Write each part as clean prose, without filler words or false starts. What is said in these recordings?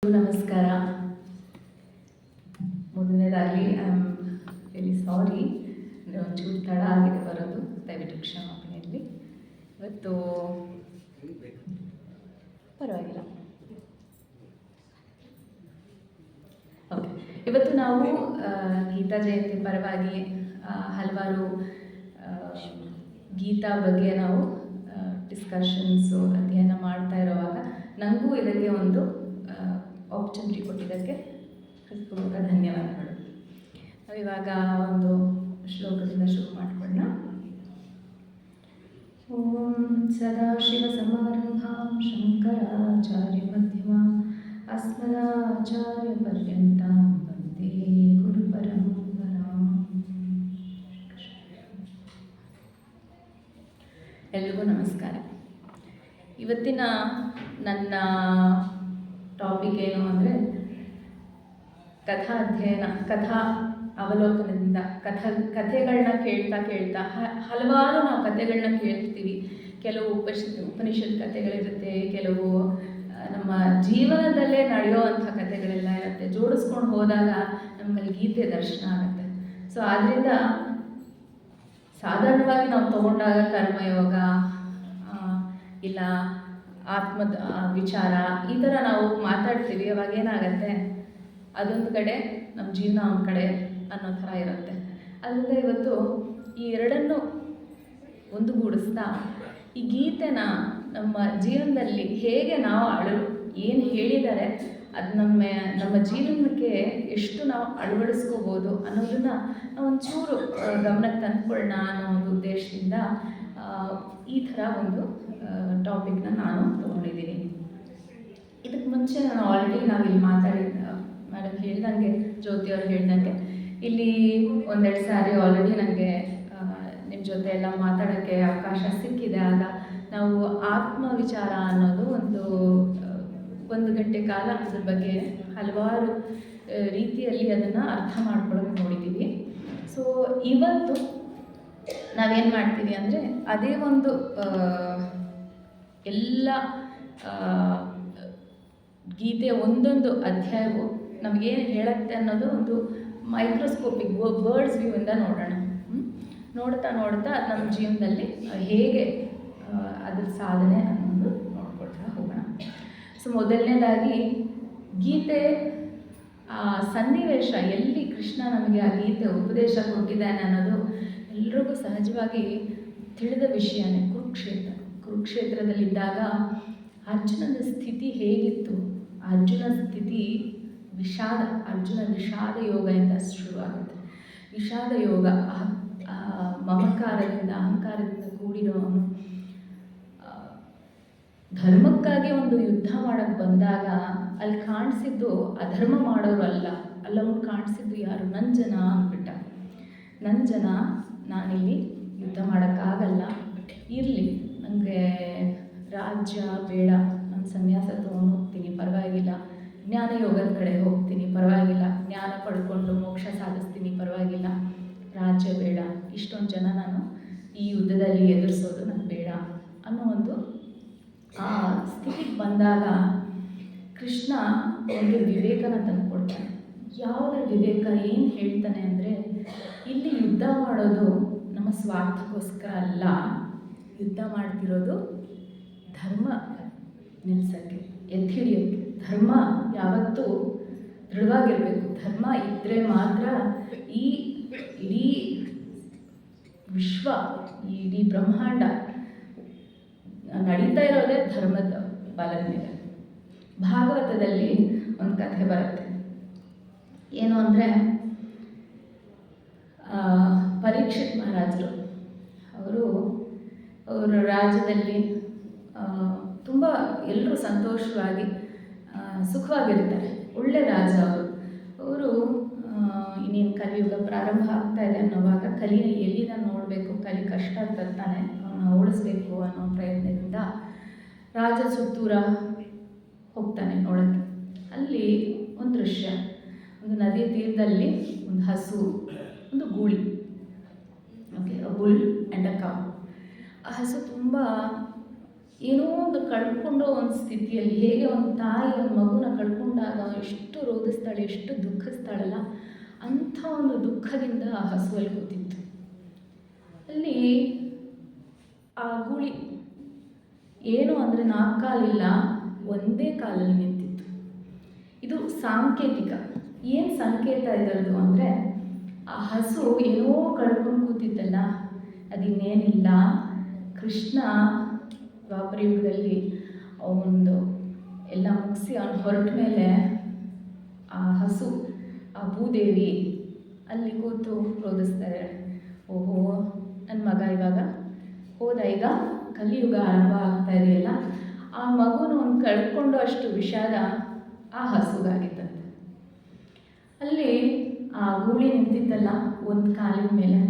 ನಮಸ್ಕಾರ. ಮೊದಲನೇದಾಗಿ I am very sorry, ಒಂಚೂರು ತಡ ಆಗಿದೆ ಬರೋದು, ದಯವಿಟ್ಟು ಕ್ಷಮಾಪಣೆಯಲ್ಲಿ. ಇವತ್ತು ಪರವಾಗಿಲ್ಲ. ಓಕೆ, ಇವತ್ತು ನಾವು ಗೀತಾ ಜಯಂತಿ ಪರವಾಗಿ ಹಲವಾರು ಗೀತಾ ಬಗ್ಗೆ ನಾವು ಡಿಸ್ಕಷನ್ಸು ಅಧ್ಯಯನ ಮಾಡ್ತಾ ಇರುವಾಗ ನನಗೂ ಇದಕ್ಕೆ ಒಂದು ಆಪರ್ಚುನಿಟಿ ಕೊಟ್ಟಿದ್ದಕ್ಕೆ ಹೃತ್ಪೂರ್ವಕ ಧನ್ಯವಾದಗಳು. ನಾವಿವಾಗ ಒಂದು ಶ್ಲೋಕದಿಂದ ಶುರು ಮಾಡಿಕೊಳ್ಳೋಣ. ಓಂ ಸದಾಶಿವಸಮಾರಂಭಾಂ ಶಂಕರಾಚಾರ್ಯ ಮಧ್ಯಮಾಂ ಅಸ್ಮದಾಚಾರ್ಯ ಪರ್ಯಂತಾಂ ವಂದೇ ಗುರುಪರಂಪರಾಂ. ಎಲ್ರಿಗೂ ನಮಸ್ಕಾರ. ಇವತ್ತಿನ ನನ್ನ ಟಾಪಿಕ್ ಏನು ಅಂದರೆ ಕಥಾ ಅಧ್ಯಯನ, ಕಥಾ ಅವಲೋಕನದಿಂದ ಕಥೆಗಳನ್ನ ಕೇಳ್ತಾ ಹಲವಾರು ನಾವು ಕಥೆಗಳನ್ನ ಕೇಳ್ತೀವಿ. ಕೆಲವು ಉಪನಿಷತ್ ಕಥೆಗಳಿರುತ್ತೆ, ಕೆಲವು ನಮ್ಮ ಜೀವನದಲ್ಲೇ ನಡೆಯುವಂಥ ಕಥೆಗಳೆಲ್ಲ ಇರುತ್ತೆ. ಜೋಡಿಸ್ಕೊಂಡು ಹೋದಾಗ ನಮ್ಮಲ್ಲಿ ಗೀತೆ ದರ್ಶನ ಆಗುತ್ತೆ. ಸೊ ಆದ್ದರಿಂದ ಸಾಧಾರಣವಾಗಿ ನಾವು ತಗೊಂಡಾಗ ಕರ್ಮಯೋಗ ಇಲ್ಲ ಆತ್ಮದ ವಿಚಾರ ಈ ಥರ ನಾವು ಮಾತಾಡ್ತೀವಿ. ಅವಾಗ ಏನಾಗತ್ತೆ, ಅದೊಂದು ಕಡೆ ನಮ್ಮ ಜೀವನ ಒಂದು ಕಡೆ ಅನ್ನೋ ಥರ ಇರುತ್ತೆ. ಅದರಿಂದ ಇವತ್ತು ಈ ಎರಡನ್ನು ಒಂದುಗೂಡಿಸ್ತಾ ಈ ಗೀತೆನ ನಮ್ಮ ಜೀವನದಲ್ಲಿ ಹೇಗೆ ನಾವು ಏನು ಹೇಳಿದ್ದಾರೆ ಅದು ನಮ್ಮ ಜೀವನಕ್ಕೆ ಎಷ್ಟು ನಾವು ಅಳವಡಿಸ್ಕೋಬೋದು ಅನ್ನೋದನ್ನು ನಾವು ಒಂಚೂರು ಗಮನಕ್ಕೆ ತಂದುಕೊಳ್ಳೋಣ ಅನ್ನೋ ಒಂದು ಉದ್ದೇಶದಿಂದ ಈ ಥರ ಒಂದು ಟಾಪಿಕ್ನ ನಾನು ತೊಗೊಂಡಿದ್ದೀನಿ. ಇದಕ್ಕೆ ಮುಂಚೆ ನಾನು ಆಲ್ರೆಡಿ ನಾವಿಲ್ಲಿ ಮೇಡಮ್ ಹೇಳ್ದಂಗೆ, ಜ್ಯೋತಿಯವ್ರು ಹೇಳ್ದಂಗೆ ಇಲ್ಲಿ ಒಂದೆರಡು ಸಾರಿ ಆಲ್ರೆಡಿ ನನಗೆ ನಿಮ್ಮ ಜೊತೆ ಎಲ್ಲ ಮಾತಾಡೋಕ್ಕೆ ಅವಕಾಶ ಸಿಕ್ಕಿದೆ. ಆಗ ನಾವು ಆತ್ಮ ವಿಚಾರ ಅನ್ನೋದು ಒಂದು ಗಂಟೆ ಕಾಲ ಅದ್ರ ಬಗ್ಗೆ ಹಲವಾರು ರೀತಿಯಲ್ಲಿ ಅದನ್ನು ಅರ್ಥ ಮಾಡ್ಕೊಳ್ಳೋಕೆ ನೋಡಿದ್ದೀವಿ. ಸೊ ಇವತ್ತು ನಾವೇನು ಮಾಡ್ತೀವಿ ಅಂದರೆ ಅದೇ ಒಂದು ಎಲ್ಲ ಗೀತೆಯ ಒಂದೊಂದು ಅಧ್ಯಾಯವು ನಮಗೇನು ಹೇಳುತ್ತೆ ಅನ್ನೋದು ಒಂದು ಮೈಕ್ರೋಸ್ಕೋಪಿಕ್ ಬರ್ಡ್ಸ್ ವ್ಯೂವಿಂದ ನೋಡೋಣ. ನೋಡ್ತಾ ಅದು ನಮ್ಮ ಜೀವನದಲ್ಲಿ ಹೇಗೆ ಅದ್ರ ಸಾಧನೆ ಅನ್ನೋದು ನೋಡ್ಕೊಳ್ತಾ ಹೋಗೋಣ. ಸೊ ಮೊದಲನೇದಾಗಿ ಗೀತೆ ಸನ್ನಿವೇಶ, ಎಲ್ಲಿ ಕೃಷ್ಣ ನಮಗೆ ಆ ಗೀತೆ ಉಪದೇಶ ಕೊಟ್ಟಿದ್ದಾನೆ ಅನ್ನೋದು ಎಲ್ರಿಗೂ ಸಹಜವಾಗಿ ತಿಳಿದ ವಿಷಯನೇ. ಕುರುಕ್ಷೇತ್ರದಲ್ಲಿದ್ದಾಗ ಅರ್ಜುನನ ಸ್ಥಿತಿ ಹೇಗಿತ್ತು? ಅರ್ಜುನ ಸ್ಥಿತಿ ಅರ್ಜುನ ವಿಷಾದ ಯೋಗ ಅಂತ ಶುರುವಾಗುತ್ತೆ. ವಿಷಾದ ಯೋಗ, ಮಮಕಾರದಿಂದ ಅಹಂಕಾರದಿಂದ ಕೂಡಿರೋನು. ಧರ್ಮಕ್ಕಾಗಿ ಒಂದು ಯುದ್ಧ ಮಾಡೋಕ್ಕೆ ಬಂದಾಗ ಅಲ್ಲಿ ಕಾಣಿಸಿದ್ದು ಅಧರ್ಮ ಮಾಡೋರು ಅಲ್ಲವನು ಕಾಣಿಸಿದ್ದು ಯಾರು? ನನ್ನ ಜನ ಅಂದ್ಬಿಟ್ಟ. ನನ್ನ ಜನ, ನಾನಿಲ್ಲಿ ಯುದ್ಧ ಮಾಡೋಕ್ಕಾಗಲ್ಲ, ಇರಲಿ, ನನಗೆ ರಾಜ್ಯ ಬೇಡ, ನಾನು ಸನ್ಯಾಸ ತೊಗೊಂಡು ಹೋಗ್ತೀನಿ, ಪರವಾಗಿಲ್ಲ, ಜ್ಞಾನ ಯೋಗದ ಕಡೆ ಹೋಗ್ತೀನಿ, ಪರವಾಗಿಲ್ಲ, ಜ್ಞಾನ ಪಡ್ಕೊಂಡು ಮೋಕ್ಷ ಸಾಧಿಸ್ತೀನಿ, ಪರವಾಗಿಲ್ಲ, ರಾಜ್ಯ ಬೇಡ, ಇಷ್ಟೊಂದು ಜನ ನಾನು ಈ ಯುದ್ಧದಲ್ಲಿ ಎದುರಿಸೋದು ನನಗೆ ಬೇಡ ಅನ್ನೋ ಒಂದು ಆ ಸ್ಥಿತಿಗೆ ಬಂದಾಗ ಕೃಷ್ಣ ಒಂದು ವಿವೇಕನ ತಂದುಕೊಡ್ತಾನೆ. ಯಾವುದೇ ವಿವೇಕ ಏನು ಹೇಳ್ತಾನೆ ಅಂದರೆ, ಇಲ್ಲಿ ಯುದ್ಧ ಮಾಡೋದು ನಮ್ಮ ಸ್ವಾರ್ಥಕ್ಕೋಸ್ಕರ ಅಲ್ಲ, ಯುದ್ಧ ಮಾಡ್ತಿರೋದು ಧರ್ಮ ನಿಲ್ಲಿಸೋಕ್ಕೆ, ಎತ್ತಿ ಹಿಡಿಯೋಕ್ಕೆ. ಧರ್ಮ ಯಾವತ್ತೂ ದೃಢವಾಗಿರಬೇಕು. ಧರ್ಮ ಇದ್ದರೆ ಮಾತ್ರ ಈ ಇಡೀ ವಿಶ್ವ, ಈ ಇಡೀ ಬ್ರಹ್ಮಾಂಡ ನಡೀತಾ ಇರೋದೇ ಧರ್ಮದ ಬಲದ ಮೇಲೆ. ಭಾಗವತದಲ್ಲಿ ಒಂದು ಕಥೆ ಬರುತ್ತೆ. ಏನು ಅಂದರೆ, ಪರೀಕ್ಷಿತ್ ಮಹಾರಾಜರು ಅವರ ರಾಜ್ಯದಲ್ಲಿ ತುಂಬ ಎಲ್ಲರೂ ಸಂತೋಷವಾಗಿ ಸುಖವಾಗಿರ್ತಾರೆ. ಒಳ್ಳೆ ರಾಜ ಅವರು ಇನ್ನೇನು ಕಲಿಯುಗ ಪ್ರಾರಂಭ ಆಗ್ತಾ ಇದೆ ಅನ್ನೋವಾಗ ಕಲಿನ ಎಲ್ಲಿನ ನೋಡಬೇಕು, ಕಲಿ ಕಷ್ಟ ತರ್ತಾನೆ, ಅವನ್ನ ಓಡಿಸ್ಬೇಕು ಅನ್ನೋ ಪ್ರಯತ್ನದಿಂದ ರಾಜ ಸುತ್ತೂರ ಹೋಗ್ತಾನೆ ನೋಡೋಕ್ಕೆ. ಅಲ್ಲಿ ಒಂದು ದೃಶ್ಯ, ಒಂದು ನದಿ ತೀರದಲ್ಲಿ ಒಂದು ಹಸು, ಒಂದು ಗೂಳಿ, okay, bull and a cow. ಆ ಹಸು ತುಂಬ ಏನೋ ಒಂದು ಕಳ್ಕೊಂಡೋ ಒಂದು ಸ್ಥಿತಿಯಲ್ಲಿ, ಹೇಗೆ ಒಂದು ತಾಯಿ ಒಂದು ಮಗುನ ಕಳ್ಕೊಂಡಾಗ ಎಷ್ಟು ರೋಧಿಸ್ತಾಳೆ, ಎಷ್ಟು ದುಃಖಿಸ್ತಾಳಲ್ಲ, ಅಂಥ ಒಂದು ದುಃಖದಿಂದ ಆ ಹಸುವಲ್ಲಿ ಕೂತಿತ್ತು. ಅಲ್ಲಿ ಆ ಗೂಳಿ ಏನು ಅಂದರೆ 4 ಕಾಲಿಲ್ಲ, ಒಂದೇ ಕಾಲಲ್ಲಿ ನಿಂತಿತ್ತು. ಇದು ಸಾಂಕೇತಿಕ. ಏನು ಸಂಕೇತ ಇದರದು ಅಂದರೆ, ಆ ಹಸು ಏನೋ ಕಳ್ಕೊಂಡು ಕೂತಿತ್ತಲ್ಲ, ಅದಿನ್ನೇನಿಲ್ಲ, ಕೃಷ್ಣ ದ್ವಾಪರಯುಗದಲ್ಲಿ ಅವನದು ಎಲ್ಲ ಮುಗಿಸಿ ಅವನು ಹೊರಟ ಮೇಲೆ ಆ ಹಸು, ಆ ಭೂದೇವಿ ಅಲ್ಲಿ ಕೂತು ರೋಧಿಸ್ತಾರೆ. ಓಹೋ, ನನ್ನ ಮಗ ಇವಾಗ ಹೋದ, ಈಗ ಕಲಿಯುಗ ಆರಂಭ ಆಗ್ತಾ ಇದೆಯಲ್ಲ, ಆ ಮಗುನ ಅವ್ನು ಕಳ್ಕೊಂಡು ಅಷ್ಟು ವಿಷಾದ ಆ ಹಸುಗಾಗಿತ್ತಂತೆ. ಅಲ್ಲಿ ಆ ಗೂಳಿ ನಿಂತಿತ್ತಲ್ಲ ಒಂದು ಕಾಲಿನ ಮೇಲೆ,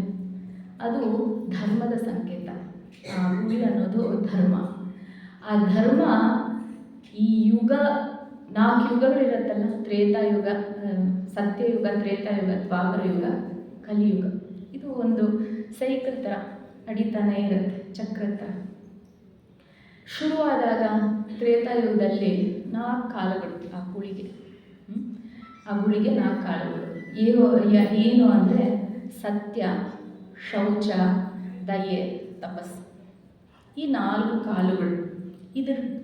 ಅದು ಧರ್ಮದ ಸಂಕೇತ. ಆ ಗೂಳಿ ಅನ್ನೋದು ಧರ್ಮ. ಆ ಧರ್ಮ ಈ ಯುಗ 4 ಯುಗಗಳಿರತ್ತಲ್ಲ, ತ್ರೇತಾಯುಗ, ಸತ್ಯಯುಗ, ತ್ರೇತಾಯುಗ, ದ್ವಾಪರಯುಗ, ಕಲಿಯುಗ. ಇದು ಒಂದು ಸೈಕಲ್ ಥರ ನಡೀತಾನೆ ಇರುತ್ತೆ, ಚಕ್ರ ಥರ. ಶುರುವಾದಾಗ ತ್ರೇತಾಯುಗದಲ್ಲಿ 4 ಕಾಲುಗಳು ಆ ಗೂಳಿಗೆ. ಆ ಗೂಳಿಗೆ 4 ಕಾಲುಗಳು ಏನು ಅಂದರೆ ಸತ್ಯ, ಶೌಚ, ದಯೆ, ತಪಸ್ಸು. ಈ 4 ಕಾಲುಗಳು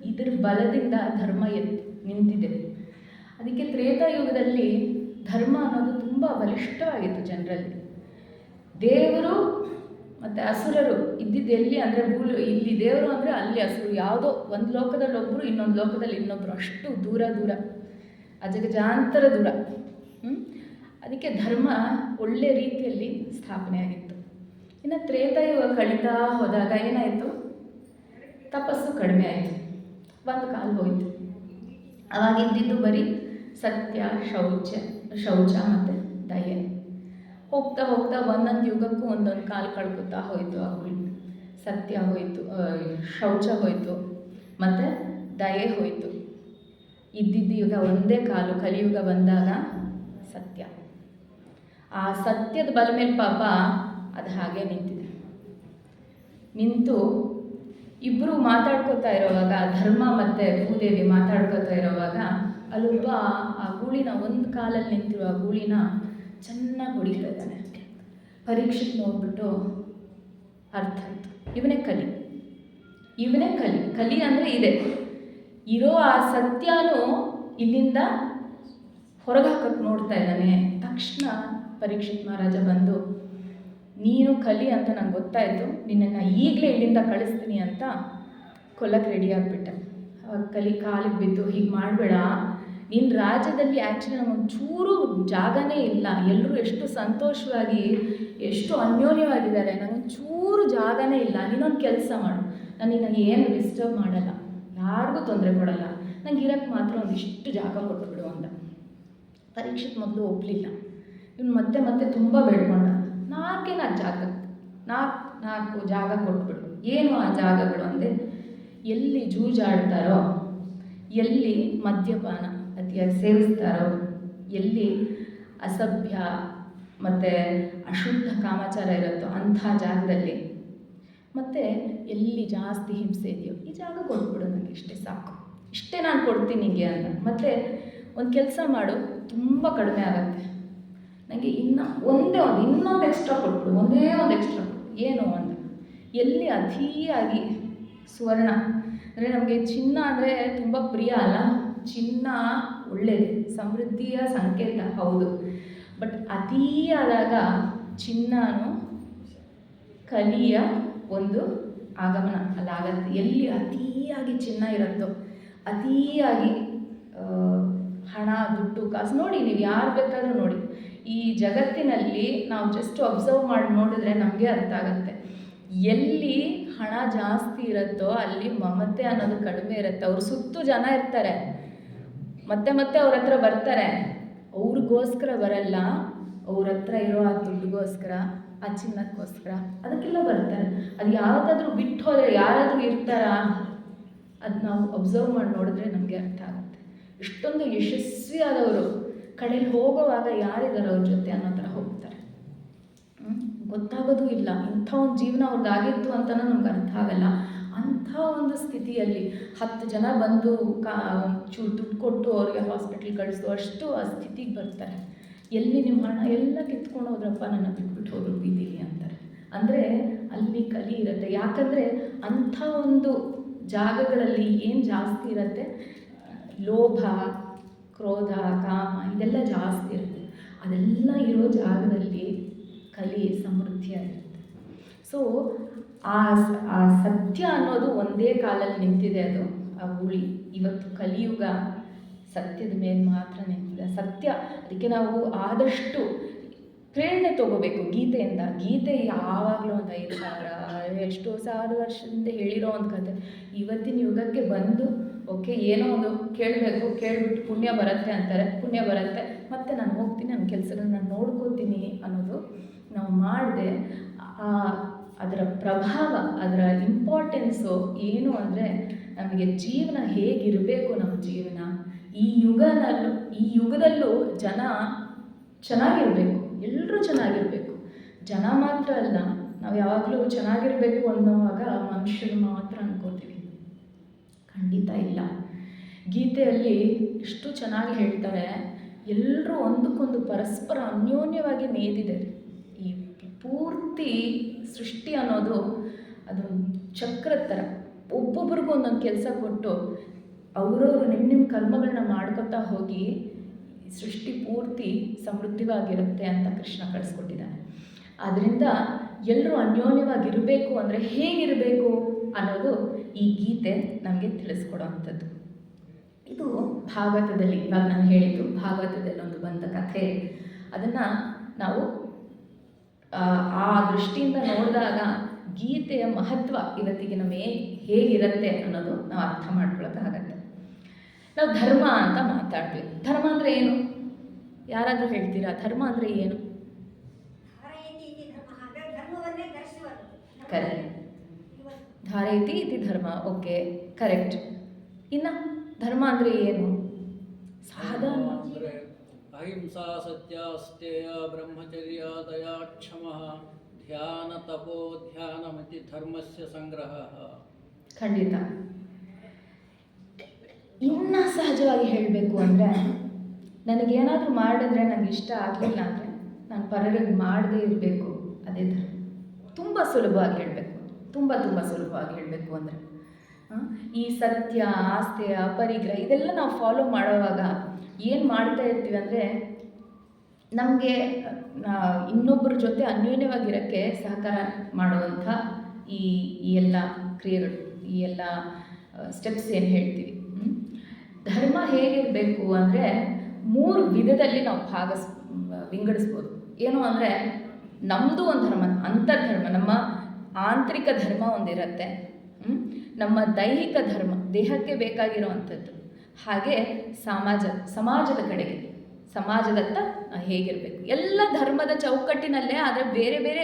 ಇದ್ರ ಬಲದಿಂದ ಧರ್ಮ ನಿಂತಿದೆ. ಅದಕ್ಕೆ ತ್ರೇತಾಯುಗದಲ್ಲಿ ಧರ್ಮ ಅನ್ನೋದು ತುಂಬ ಬಲಿಷ್ಠವಾಗಿತ್ತು ಜನರಲ್ಲಿ. ದೇವರು ಮತ್ತು ಅಸುರರು ಇದ್ದಿದ್ದು ಎಲ್ಲಿ ಅಂದರೆ ಇಲ್ಲಿ ದೇವರು ಅಂದರೆ ಅಲ್ಲಿ ಅಸುರು. ಯಾವುದೋ ಒಂದು ಲೋಕದಲ್ಲಿ ಒಬ್ಬರು, ಇನ್ನೊಂದು ಲೋಕದಲ್ಲಿ ಇನ್ನೊಬ್ಬರು, ಅಷ್ಟು ದೂರ ದೂರ, ಅಜಗಜಾಂತರ ದೂರ. ಅದಕ್ಕೆ ಧರ್ಮ ಒಳ್ಳೆ ರೀತಿಯಲ್ಲಿ ಸ್ಥಾಪನೆ ಆಗಿತ್ತು. ಇನ್ನು ತ್ರೇತಾಯುಗ ಕಳೀತಾ ಹೋದಾಗ ಏನಾಯಿತು, ತಪಸ್ಸು ಕಡಿಮೆ ಆಯಿತು, ಒಂದು ಕಾಲು ಹೋಯಿತು. ಅವಾಗ ಇದ್ದಿದ್ದು ಬರೀ ಸತ್ಯ, ಶೌಚ ಮತ್ತು ದಯೆ. ಹೋಗ್ತಾ ಹೋಗ್ತಾ ಒಂದೊಂದು ಯುಗಕ್ಕೂ ಒಂದೊಂದು ಕಾಲು ಕಳ್ಕೊತಾ ಹೋಯಿತು. ಅವು ಸತ್ಯ ಹೋಯಿತು, ಶೌಚ ಹೋಯಿತು, ಮತ್ತು ದಯೆ ಹೋಯಿತು. ಇದ್ದಿದ್ದು ಯುಗ ಒಂದೇ ಕಾಲು, ಕಲಿಯುಗ ಬಂದಾಗ ಸತ್ಯ. ಆ ಸತ್ಯದ ಬಲ ಮೇಲೆ ಪಾಪ ಅದು ಹಾಗೆ ನಿಂತಿದೆ. ನಿಂತು ಇಬ್ಬರು ಮಾತಾಡ್ಕೋತಾ ಇರೋವಾಗ, ಧರ್ಮ ಮತ್ತು ಭೂದೇವಿ ಮಾತಾಡ್ಕೋತಾ ಇರೋವಾಗ, ಅಲ್ಲೊಬ್ಬ ಆ ಗೂಳಿನ ಒಂದು ಕಾಲಲ್ಲಿ ನಿಂತಿರೋ ಆ ಗೂಳಿನ ಚೆನ್ನಾಗಿ ಹೊಡಿತಾ ಇದ್ದಾನೆ. ಪರೀಕ್ಷೆಗೆ ನೋಡ್ಬಿಟ್ಟು ಅರ್ಥ ಆಯಿತು, ಇವನೇ ಕಲಿ ಅಂದರೆ ಇದೆ ಇರೋ ಆ ಸತ್ಯನೂ ಇಲ್ಲಿಂದ ಹೊರಗೆ ಹಾಕಕ್ಕೆ ನೋಡ್ತಾ ಇದ್ದಾನೆ. ತಕ್ಷಣ ಪರೀಕ್ಷಿತ್ ಮಹಾರಾಜ ಬಂದು, ನೀನು ಕಲಿ ಅಂತ ನಂಗೆ ಗೊತ್ತಾಯಿತು, ನಿನ್ನನ್ನು ಈಗಲೇ ಇಲ್ಲಿಂದ ಕಳಿಸ್ತೀನಿ ಅಂತ ಕೊಲ್ಲಕ್ಕೆ ರೆಡಿ ಆಗಿಬಿಟ್ಟೆ. ಅವಾಗ ಕಲಿ ಕಾಲಿಗೆ ಬಿದ್ದು, ಹೀಗೆ ಮಾಡಬೇಡ, ನಿನ್ನ ರಾಜ್ಯದಲ್ಲಿ ಆ್ಯಕ್ಚುಲಿ ನಮಗೊಂಚೂರು ಜಾಗನೇ ಇಲ್ಲ, ಎಲ್ಲರೂ ಎಷ್ಟು ಸಂತೋಷವಾಗಿ ಎಷ್ಟು ಅನ್ಯೋನ್ಯವಾಗಿದ್ದಾರೆ, ನನಗೊಂಚೂರು ಜಾಗನೇ ಇಲ್ಲ, ನೀನೊಂದು ಕೆಲಸ ಮಾಡು, ನಾನು ನಿನಗೆ ಏನು ಡಿಸ್ಟರ್ಬ್ ಮಾಡಲ್ಲ, ಯಾರಿಗೂ ತೊಂದರೆ ಕೊಡಲ್ಲ, ನಂಗೆ ಇರೋಕ್ಕೆ ಮಾತ್ರ ಒಂದಿಷ್ಟು ಜಾಗ ಕೊಟ್ಬಿಡು ಅಂದ. ಪರೀಕ್ಷಿತ್ ಮೊದಲು ಒಪ್ಪಲಿಲ್ಲ. ಇವನು ಮತ್ತೆ ತುಂಬ ಬೇಡ್ಕೊಂಡ, 4 ಜಾಗ, 4 ಜಾಗ ಕೊಟ್ಬಿಡು. ಏನು ಆ ಜಾಗಗಳು ಅಂದರೆ, ಎಲ್ಲಿ ಜೂಜಾಡ್ತಾರೋ, ಎಲ್ಲಿ ಮದ್ಯಪಾನ ಅತಿಯಾಗಿ ಸೇವಿಸ್ತಾರೋ, ಎಲ್ಲಿ ಅಸಭ್ಯ ಮತ್ತು ಅಶುದ್ಧ ಕಾಮಾಚಾರ ಇರುತ್ತೋ ಅಂಥ ಜಾಗದಲ್ಲಿ, ಮತ್ತು ಎಲ್ಲಿ ಜಾಸ್ತಿ ಹಿಂಸೆ ಇದೆಯೋ ಈ ಜಾಗ ಕೊಟ್ಬಿಡು, ನನಗೆ ಇಷ್ಟೇ ಸಾಕು, ಇಷ್ಟೇ ನಾನು ಕೊಡ್ತೀನಿ ನಿಮಗೆ ಅಂತ. ಮತ್ತು ಒಂದು ಕೆಲಸ ಮಾಡು, ತುಂಬ ಕಡಿಮೆ ಆಗುತ್ತೆ, ನನಗೆ ಇನ್ನೊಂದು ಎಕ್ಸ್ಟ್ರಾ ಕೊಟ್ಬಿಡು, ಒಂದೇ ಒಂದು ಎಕ್ಸ್ಟ್ರಾ ಕೊಡು. ಏನು ಅಂತ, ಎಲ್ಲಿ ಅತಿಯಾಗಿ ಸುವರ್ಣ ಅಂದರೆ, ನಮಗೆ ಚಿನ್ನ ಅಂದರೆ ತುಂಬ ಪ್ರಿಯ ಅಲ್ಲ, ಚಿನ್ನ ಒಳ್ಳೆಯದು, ಸಮೃದ್ಧಿಯ ಸಂಕೇತ ಹೌದು. ಬಟ್ ಅತಿಯಾದಾಗ ಚಿನ್ನನು ಕಲಿಯ ಒಂದು ಆಗಮನ ಅಲ್ಲಾಗತ್ತೆ. ಎಲ್ಲಿ ಅತಿಯಾಗಿ ಚಿನ್ನ ಇರುತ್ತೋ, ಅತಿಯಾಗಿ ಹಣ, ದುಡ್ಡು, ಕಾಸು, ನೋಡಿ ನೀವು ಯಾರು ಬೇಕಾದರೂ ನೋಡಿ, ಈ ಜಗತ್ತಿನಲ್ಲಿ ನಾವು ಜಸ್ಟ್ ಅಬ್ಸರ್ವ್ ಮಾಡಿ ನೋಡಿದ್ರೆ ನಮಗೆ ಅರ್ಥ ಆಗುತ್ತೆ. ಎಲ್ಲಿ ಹಣ ಜಾಸ್ತಿ ಇರುತ್ತೋ ಅಲ್ಲಿ ಮಮತೆ ಅನ್ನೋದು ಕಡಿಮೆ ಇರುತ್ತೆ. ಅವ್ರ ಸುತ್ತು ಜನ ಇರ್ತಾರೆ, ಮತ್ತೆ ಅವ್ರ ಹತ್ರ ಬರ್ತಾರೆ, ಅವ್ರಿಗೋಸ್ಕರ ಬರಲ್ಲ, ಅವ್ರ ಹತ್ರ ಇರೋ ಆ ದುಡ್ಡುಗೋಸ್ಕರ, ಆ ಚಿನ್ನಕ್ಕೋಸ್ಕರ, ಅದಕ್ಕೆಲ್ಲ ಬರ್ತಾರೆ. ಅದು ಯಾವುದಾದ್ರೂ ಬಿಟ್ಟು ಹೋದರೆ ಯಾರಾದರೂ ಇರ್ತಾರಾ, ಅದು ನಾವು ಅಬ್ಸರ್ವ್ ಮಾಡಿ ನೋಡಿದ್ರೆ ನಮಗೆ ಅರ್ಥ ಆಗುತ್ತೆ. ಇಷ್ಟೊಂದು ಯಶಸ್ವಿಯಾದವರು ಕಡೆಯಲ್ಲಿ ಹೋಗೋವಾಗ ಯಾರಿದ್ದಾರೆ ಅವ್ರ ಜೊತೆ ಅನ್ನೋ ಥರ ಹೋಗ್ತಾರೆ. ಗೊತ್ತಾಗೋದು ಇಲ್ಲ, ಇಂಥ ಒಂದು ಜೀವನ ಅವ್ರಿಗಾಗಿತ್ತು ಅಂತಲೂ ನಮ್ಗೆ ಅರ್ಥ ಆಗಲ್ಲ. ಅಂಥ ಒಂದು ಸ್ಥಿತಿಯಲ್ಲಿ 10 ಜನ ಬಂದು ಚೂರು ದುಡ್ಡು ಕೊಟ್ಟು ಅವ್ರಿಗೆ ಹಾಸ್ಪಿಟ್ಲ್ ಕಳಿಸೋ ಅಷ್ಟು ಆ ಸ್ಥಿತಿಗೆ ಬರ್ತಾರೆ. ಎಲ್ಲಿ ನಿಮ್ಮ ಹಣ ಎಲ್ಲ ಕಿತ್ಕೊಂಡು ಹೋದ್ರಪ್ಪ, ನನ್ನ ಬಿಟ್ಬಿಟ್ಟು ಹೋದ್ರು ಬೀದಿಲಿ ಅಂತಾರೆ. ಅಂದರೆ ಅಲ್ಲಿ ಕಲಿ ಇರುತ್ತೆ. ಯಾಕಂದರೆ ಅಂಥ ಒಂದು ಜಾಗಗಳಲ್ಲಿ ಏನು ಜಾಸ್ತಿ ಇರುತ್ತೆ, ಲೋಭ, ಕ್ರೋಧ, ಕಾಮ ಇದೆಲ್ಲ ಜಾಸ್ತಿ ಇರುತ್ತೆ. ಅದೆಲ್ಲ ಇರೋ ಜಾಗದಲ್ಲಿ ಕಲಿ ಸಮೃದ್ಧಿಯಾಗಿರುತ್ತೆ. ಸೊ ಆ ಸತ್ಯ ಅನ್ನೋದು ಒಂದೇ ಕಾಲಲ್ಲಿ ನಿಂತಿದೆ. ಅದು ಆ ಹುಳಿ ಇವತ್ತು ಕಲಿಯುಗ ಸತ್ಯದ ಮೇಲೆ ಮಾತ್ರ ನಿಂತಿದೆ. ಸತ್ಯ, ಅದಕ್ಕೆ ನಾವು ಆದಷ್ಟು ಪ್ರೇರಣೆ ತೊಗೋಬೇಕು ಗೀತೆಯಿಂದ. ಗೀತೆ ಯಾವಾಗಲೂ ಒಂದು 5,000 ಎಷ್ಟೋ ಸಾವಿರ ವರ್ಷದಿಂದ ಹೇಳಿರೋ ಒಂದು ಕತೆ ಇವತ್ತಿನ ಯುಗಕ್ಕೆ ಬಂದು ಓಕೆ ಏನೋ ಒಂದು ಕೇಳಬೇಕು, ಕೇಳಿಬಿಟ್ಟು ಪುಣ್ಯ ಬರುತ್ತೆ ಅಂತಾರೆ, ಪುಣ್ಯ ಬರುತ್ತೆ, ಮತ್ತು ನಾನು ಹೋಗ್ತೀನಿ, ನನ್ನ ಕೆಲಸಗಳನ್ನ ನಾನು ನೋಡ್ಕೋತೀನಿ ಅನ್ನೋದು ನಾವು ಮಾಡಿದೆ. ಅದರ ಪ್ರಭಾವ, ಅದರ ಇಂಪಾರ್ಟೆನ್ಸು ಏನು ಅಂದರೆ ನಮಗೆ ಜೀವನ ಹೇಗಿರಬೇಕು, ನಮ್ಮ ಜೀವನ ಈ ಯುಗದಲ್ಲೂ ಜನ ಚೆನ್ನಾಗಿರಬೇಕು, ಎಲ್ಲರೂ ಚೆನ್ನಾಗಿರಬೇಕು. ಜನ ಮಾತ್ರ ಅಲ್ಲ, ನಾವು ಯಾವಾಗಲೂ ಚೆನ್ನಾಗಿರಬೇಕು ಅನ್ನೋವಾಗ ಮನುಷ್ಯರು ಮಾತ್ರ ಅನ್ಕೋತೀವಿ. ಖಂಡಿತ ಇಲ್ಲ. ಗೀತೆಯಲ್ಲಿ ಎಷ್ಟು ಚೆನ್ನಾಗಿ ಹೇಳ್ತಾರೆ, ಎಲ್ಲರೂ ಒಂದಕ್ಕೊಂದು ಪರಸ್ಪರ ಅನ್ಯೋನ್ಯವಾಗಿ ನೇದಿದೆ. ಈ ಪೂರ್ತಿ ಸೃಷ್ಟಿ ಅನ್ನೋದು ಅದು ಚಕ್ರದ ಥರ, ಒಬ್ಬೊಬ್ರಿಗೂ ಒಂದೊಂದು ಕೆಲಸ ಕೊಟ್ಟು ಅವರವರು ನಿಮ್ಮ ಕರ್ಮಗಳನ್ನ ಮಾಡ್ಕೊತಾ ಹೋಗಿ ಸೃಷ್ಟಿ ಪೂರ್ತಿ ಸಮೃದ್ಧವಾಗಿರುತ್ತೆ ಅಂತ ಕೃಷ್ಣ ಕಳಿಸ್ಕೊಟ್ಟಿದ್ದಾನೆ. ಆದ್ದರಿಂದ ಎಲ್ಲರೂ ಅನ್ಯೋನ್ಯವಾಗಿರಬೇಕು ಅಂದರೆ ಹೇಗಿರಬೇಕು ಅನ್ನೋದು ಈ ಗೀತೆ ನಮಗೆ ತಿಳಿಸ್ಕೊಡೋ ಅಂಥದ್ದು. ಇದು ಭಾಗವತದಲ್ಲಿ, ಇವಾಗ ನಾನು ಹೇಳಿದ್ದು ಭಾಗವತದಲ್ಲಿ ಒಂದು ಬಂದ ಕಥೆ. ಅದನ್ನು ನಾವು ಆ ದೃಷ್ಟಿಯಿಂದ ನೋಡಿದಾಗ ಗೀತೆಯ ಮಹತ್ವ ಇವತ್ತಿಗೆ ನಮಗೆ ಹೇಗಿರುತ್ತೆ ಅನ್ನೋದು ನಾವು ಅರ್ಥ ಮಾಡ್ಕೊಳ್ಳೋಕ್ಕಾಗತ್ತೆ. ನಾವು ಧರ್ಮ ಅಂತ ಮಾತಾಡ್ತೀವಿ. ಧರ್ಮ ಅಂದರೆ ಏನು? ಯಾರಾದರೂ ಹೇಳ್ತೀರಾ ಧರ್ಮ ಅಂದರೆ ಏನು? ಕರೆಕ್ಟ್, ಧಾರಯತಿ ಇತಿ ಧರ್ಮ. Okay, correct. ಇನ್ನು ಧರ್ಮ ಅಂದರೆ ಏನು? ಸಾಧಾರಣ ಅಹಿಂಸಾ, ಸತ್ಯ, ಸ್ಥೇಯ, ಬ್ರಹ್ಮಚರ್ಯ, ದಯಾ, ಕ್ಷಮ, ಧ್ಯಾನ, ತಪೋ, ಧ್ಯಾನಮಿತಿ ಧರ್ಮಸ್ಯ ಸಂಗ್ರಹ. ಖಂಡಿತ. ಇನ್ನೂ ಸಹಜವಾಗಿ ಹೇಳಬೇಕು ಅಂದರೆ, ನನಗೇನಾದರೂ ಮಾಡಿದ್ರೆ ನನಗೆ ಇಷ್ಟ ಆಗಲಿಲ್ಲ ಅಂದರೆ ನಾನು ಪರರಿಗೆ ಮಾಡದೇ ಇರಬೇಕು, ಅದೇ ಧರ್ಮ. ತುಂಬ ಸುಲಭವಾಗಿ ಹೇಳಬೇಕು, ತುಂಬ ಸುಲಭವಾಗಿ ಹೇಳಬೇಕು ಅಂದರೆ ಈ ಸತ್ಯ, ಆಸ್ತೆಯ, ಪರಿಗ್ರಹ ಇದೆಲ್ಲ ನಾವು ಫಾಲೋ ಮಾಡೋವಾಗ ಏನು ಮಾಡ್ತಾ ಇರ್ತೀವಿ ಅಂದರೆ, ನಮಗೆ ಇನ್ನೊಬ್ಬರ ಜೊತೆ ಅನ್ಯೋನ್ಯವಾಗಿರೋಕ್ಕೆ ಸಹಕಾರ ಮಾಡುವಂಥ ಈ ಎಲ್ಲ ಕ್ರಿಯೆಗಳು, ಈ ಎಲ್ಲ ಸ್ಟೆಪ್ಸ್ ಏನು ಹೇಳ್ತೀವಿ. ಧರ್ಮ ಹೇಗಿರಬೇಕು ಅಂದರೆ 3 ವಿಧದಲ್ಲಿ ನಾವು ವಿಂಗಡಿಸ್ಬೋದು. ಏನು ಅಂದರೆ, ನಮ್ಮದು ಒಂದು ಧರ್ಮ, ಅಂತರ್ಧರ್ಮ, ನಮ್ಮ ಆಂತರಿಕ ಧರ್ಮ ಒಂದಿರುತ್ತೆ. ನಮ್ಮ ದೈಹಿಕ ಧರ್ಮ, ದೇಹಕ್ಕೆ ಬೇಕಾಗಿರುವಂಥದ್ದು. ಹಾಗೆ ಸಮಾಜದ ಕಡೆಗೆ, ಸಮಾಜದತ್ತ ಹೇಗಿರಬೇಕು. ಎಲ್ಲ ಧರ್ಮದ ಚೌಕಟ್ಟಿನಲ್ಲೇ, ಆದರೆ ಬೇರೆ ಬೇರೆ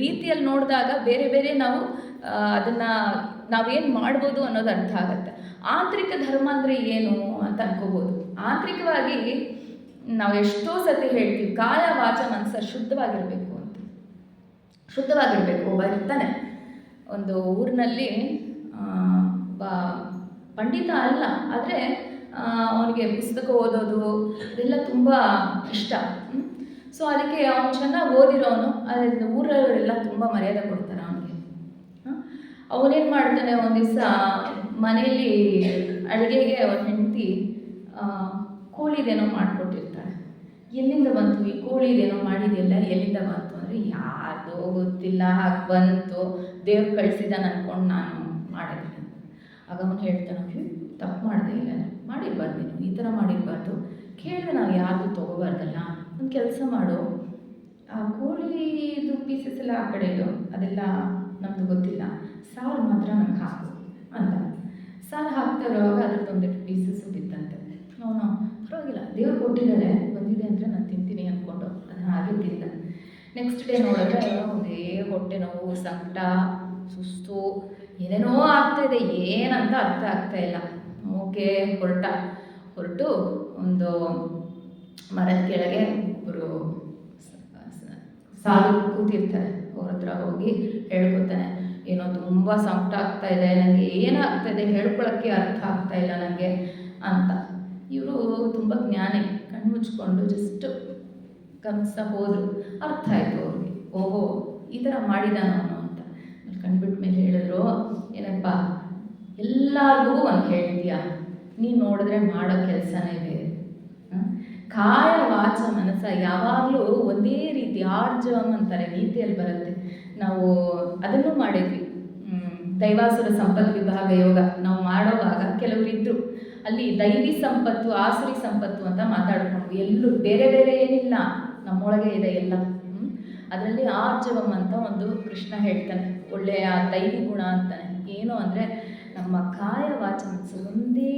ರೀತಿಯಲ್ಲಿ ನೋಡಿದಾಗ ಬೇರೆ ಬೇರೆ ನಾವು ಅದನ್ನು ನಾವೇನು ಮಾಡ್ಬೋದು ಅನ್ನೋದು ಅರ್ಥ ಆಗುತ್ತೆ. ಆಂತರಿಕ ಧರ್ಮ ಅಂದರೆ ಏನು ಅಂತ ಅನ್ಕೋಬೋದು. ಆಂತರಿಕವಾಗಿ ನಾವು ಎಷ್ಟೋ ಸತಿ ಹೇಳ್ತೀವಿ, ಕಾಯ ವಾಚ ಮನಸ್ಸ ಶುದ್ಧವಾಗಿರಬೇಕು ಅಂತ. ಶುದ್ಧವಾಗಿರಬೇಕು. ಒಬ್ಬ ಇರ್ತಾನೆ ಒಂದು ಊರಿನಲ್ಲಿ, ಪಂಡಿತ ಅಲ್ಲ, ಆದರೆ ಅವನಿಗೆ ಪುಸ್ತಕ ಓದೋದು ಅದೆಲ್ಲ ತುಂಬ ಇಷ್ಟ. ಸೊ ಅದಕ್ಕೆ ಅವನು ಚೆನ್ನಾಗಿ ಓದಿರೋನು, ಅದರಿಂದ ಊರವರೆಲ್ಲ ತುಂಬ ಮರ್ಯಾದೆ ಕೊಡ್ತಾರೆ ಅವನಿಗೆ. ಅವನೇನು ಮಾಡ್ತಾನೆ, ಒಂದು ದಿವಸ ಮನೆಯಲ್ಲಿ ಅಡುಗೆಗೆ ಅವನ ಹೆಂಡತಿ ಕೋಳಿದೇನೋ ಮಾಡಿಕೊಟ್ಟಿರ್ತಾಳೆ. ಎಲ್ಲಿಂದ ಬಂತು ಈ ಕೋಳಿದೇನೋ ಮಾಡಿದೆಯಲ್ಲ, ಎಲ್ಲಿಂದ ಬಂತು ಅಂದರೆ, ಯಾರ್ದೋ ಗೊತ್ತಿಲ್ಲ, ಹಾಗೆ ಬಂತು, ದೇವ್ರು ಕಳಿಸಿದ್ದಾನೆ ಅಂದ್ಕೊಂಡು ನಾನು ಮಾಡಿದ್ದೀನಿ. ಆಗ ಅವನು ಹೇಳ್ತಾನೆ, ತಪ್ಪು ಮಾಡಿದೆ, ಇಲ್ಲ ಮಾಡಿರಬಾರ್ದು, ನೀನು ಈ ಥರ ಮಾಡಿರಬಾರ್ದು, ಕೇಳಿದ್ರೆ ನಾವು ಯಾರ್ದು ತೊಗೋಬಾರ್ದಲ್ಲ, ಒಂದು ಕೆಲಸ ಮಾಡು, ಆ ಕೋಳಿದು ಪೀಸಸ್ ಎಲ್ಲ ಆ ಕಡೆ ಇಡು, ಅದೆಲ್ಲ ನಮ್ಮದು ಗೊತ್ತಿಲ್ಲ, ಸಾರು ಮಾತ್ರ ನಂಗೆ ಹಾಕು ಅಂತ. ಸಾರು ಹಾಕ್ತಾ ಇರುವಾಗ ಅದ್ರದ್ದು ಒಂದೆರಡು ಪೀಸಸ್ಸು ಬಿತ್ತಂತೆ. ಅವನು ಪರವಾಗಿಲ್ಲ, ದೇವ್ರು ಕೊಟ್ಟಿದ್ದಾರೆ, ಬಂದಿದೆ ಅಂದರೆ ನಾನು ತಿಂತೀನಿ ಅಂದ್ಕೊಂಡು ಅದನ್ನು ಹಾಗೆ ತಿಂದ. ನೆಕ್ಸ್ಟ್ ಡೇ ನೋಡಿದ್ರೆ ಒಂದೇ ಹೊಟ್ಟೆ ನೋವು, ಸಂಕಟ, ಸುಸ್ತು, ಏನೇನೋ ಆಗ್ತಾಯಿದೆ, ಏನಂತ ಅರ್ಥ ಆಗ್ತಾಯಿಲ್ಲ. ಓಕೆ, ಹೊರಟು ಒಂದು ಮರದ ಕೆಳಗೆ ಒಬ್ಬರು ಸಾಲು ಕೂತಿರ್ತಾರೆ, ಅವ್ರ ಹತ್ರ ಹೋಗಿ ಹೇಳ್ಕೊತಾನೆ, ಏನೋ ತುಂಬ ಸಂಕಟ ಆಗ್ತಾ ಇದೆ, ನನಗೆ ಏನಾಗ್ತಾ ಇದೆ ಹೇಳ್ಕೊಳ್ಳೋಕ್ಕೆ ಅರ್ಥ ಆಗ್ತಾ ಇಲ್ಲ ನನಗೆ ಅಂತ. ಇವರು ತುಂಬ ಜ್ಞಾನಿ, ಕಣ್ಣು ಮುಚ್ಕೊಂಡು ಜಸ್ಟ್ ಗಮನಿಸ್ತಾ ಹೋದರು. ಅರ್ಥ ಆಯಿತು ಅವ್ರಿಗೆ, ಓಹೋ ಈ ಥರ ಮಾಡಿದಾನ ಅವನು ಅಂತ. ಕಂಡುಬಿಟ್ಟ ಮೇಲೆ ಹೇಳಿದ್ರು, ಏನಪ್ಪ ಎಲ್ಲರಿಗೂ ಒಂದು ಹೇಳ್ತೀಯ, ನೀನು ನೋಡಿದ್ರೆ ಮಾಡೋ ಕೆಲಸನೇ ಬೇರೆ. ಕಾಯ ವಾಚ ಮನಸ್ಸ ಯಾವಾಗಲೂ ಒಂದೇ ರೀತಿ ಆರ್ಜವಂ ಅಂತಾರೆ, ನೀತಿಯಲ್ಲಿ ಬರುತ್ತೆ. ನಾವು ಅದನ್ನು ಮಾಡಿದ್ವಿ, ದೈವಾಸುರ ಸಂಪತ್ ವಿಭಾಗ ಯೋಗ ನಾವು ಮಾಡೋವಾಗ ಕೆಲವರು ಇದ್ದರು, ಅಲ್ಲಿ ದೈವಿ ಸಂಪತ್ತು ಆಸುರಿ ಸಂಪತ್ತು ಅಂತ ಮಾತಾಡ್ಕೊಂಡ್ವಿ. ಎಲ್ಲೂ ಬೇರೆ ಬೇರೆ ಏನಿಲ್ಲ, ನಮ್ಮೊಳಗೆ ಇದೆ ಎಲ್ಲ. ಅದರಲ್ಲಿ ಆರ್ಜವಂ ಅಂತ ಒಂದು ಕೃಷ್ಣ ಹೇಳ್ತಾನೆ, ಒಳ್ಳೆಯ ದೈವಿ ಗುಣ ಅಂತಾನೆ. ಏನು ಅಂದರೆ ನಮ್ಮ ಕಾಯ ವಾಚ ಮನಸ್ಸು ಒಂದೇ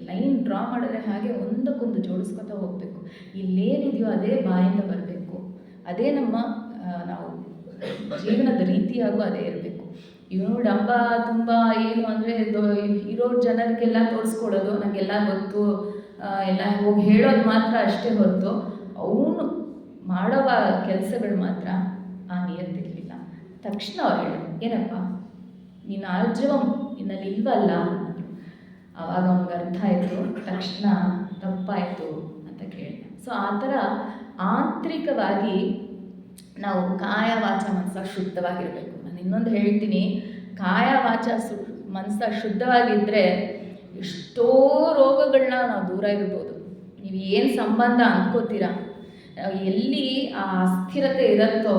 ಲೈನ್ ಡ್ರಾ ಮಾಡಿದ್ರೆ ಹಾಗೆ ಒಂದಕ್ಕೊಂದು ಜೋಡಿಸ್ಕೊತಾ ಹೋಗಬೇಕು. ಇಲ್ಲೇನಿದೆಯೋ ಅದೇ ಬಾಯಿಂದ ಬರಬೇಕು, ಅದೇ ನಮ್ಮ ನಾವು ಜೀವನದ ರೀತಿಯಾಗೂ ಅದೇ ಇರಬೇಕು. ಇವನು ಡಂಬ ತುಂಬ ಏನು ಅಂದರೆ ಇರೋ ಜನರಿಗೆಲ್ಲ ತೋರಿಸ್ಕೊಡೋದು, ನನಗೆಲ್ಲ ಗೊತ್ತು ಎಲ್ಲ ಹೋಗಿ ಹೇಳೋದು ಮಾತ್ರ ಅಷ್ಟೇ ಹೊರತು ಅವನು ಮಾಡುವ ಕೆಲಸಗಳು ಮಾತ್ರ ಆ ನಿಯತ್ತಿರಲಿಲ್ಲ. ತಕ್ಷಣ ಅವ್ರು ಹೇಳೋದು, ಏನಪ್ಪ ನೀನು ಆರ್ಜವಂ ನಿನ್ನಲ್ಲಿ ಇಲ್ವಲ್ಲ ಅಂದರು. ಆವಾಗ ಅವ್ನಿಗೆ ಅರ್ಥ ಆಯಿತು, ತಕ್ಷಣ ತಪ್ಪಾಯಿತು ಅಂತ ಕೇಳಿದೆ. ಸೊ ಆ ಥರ ಆಂತರಿಕವಾಗಿ ನಾವು ಕಾಯ ವಾಚ ಮನಸ್ಸ ಶುದ್ಧವಾಗಿರಬೇಕು. ನಾನು ಇನ್ನೊಂದು ಹೇಳ್ತೀನಿ, ಕಾಯ ವಾಚ ಮನಸ್ಸ ಶುದ್ಧವಾಗಿದ್ದರೆ ಎಷ್ಟೋ ರೋಗಗಳನ್ನ ನಾವು ದೂರ ಇರ್ಬೋದು. ನೀವು ಏನು ಸಂಬಂಧ ಅಂದ್ಕೋತೀರಾ, ಎಲ್ಲಿ ಆ ಅಸ್ಥಿರತೆ ಇರುತ್ತೋ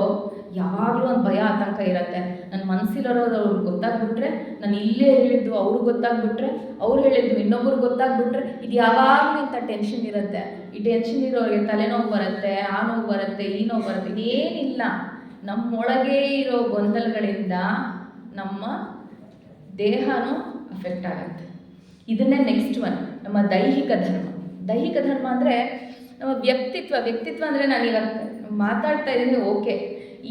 ಯಾವಾಗಲೂ ಒಂದು ಭಯ ಆತಂಕ ಇರುತ್ತೆ. ನನ್ನ ಮನಸ್ಸಿರೋದು ಅವ್ರಿಗೆ ಗೊತ್ತಾಗ್ಬಿಟ್ರೆ, ನಾನು ಇಲ್ಲೇ ಹೇಳಿದ್ದು ಅವ್ರಿಗೆ ಗೊತ್ತಾಗ್ಬಿಟ್ರೆ, ಅವ್ರು ಹೇಳಿದ್ದು ಇನ್ನೊಬ್ರಿಗೆ ಗೊತ್ತಾಗ್ಬಿಟ್ರೆ, ಇದು ಯಾವಾಗಲೂ ಇಂಥ ಟೆನ್ಷನ್ ಇರುತ್ತೆ. ಈ ಟೆನ್ಷನ್ ಇರೋರಿಗೆ ತಲೆನೋವು ಬರುತ್ತೆ, ಆ ನೋವು ಬರುತ್ತೆ, ಈ ನೋವು ಬರುತ್ತೆ. ಇದೇನಿಲ್ಲ, ನಮ್ಮೊಳಗೆ ಇರೋ ಗೊಂದಲಗಳಿಂದ ನಮ್ಮ ದೇಹನೂ ಅಫೆಕ್ಟ್ ಆಗುತ್ತೆ. ಇದನ್ನೇ ನೆಕ್ಸ್ಟ್ ಒನ್ ನಮ್ಮ ದೈಹಿಕ ಧರ್ಮ. ದೈಹಿಕ ಧರ್ಮ ಅಂದರೆ ನಮ್ಮ ವ್ಯಕ್ತಿತ್ವ ಅಂದರೆ ನಾನು ಇವಾಗ ಮಾತಾಡ್ತಾ ಇದ್ದೀನಿ, ಓಕೆ.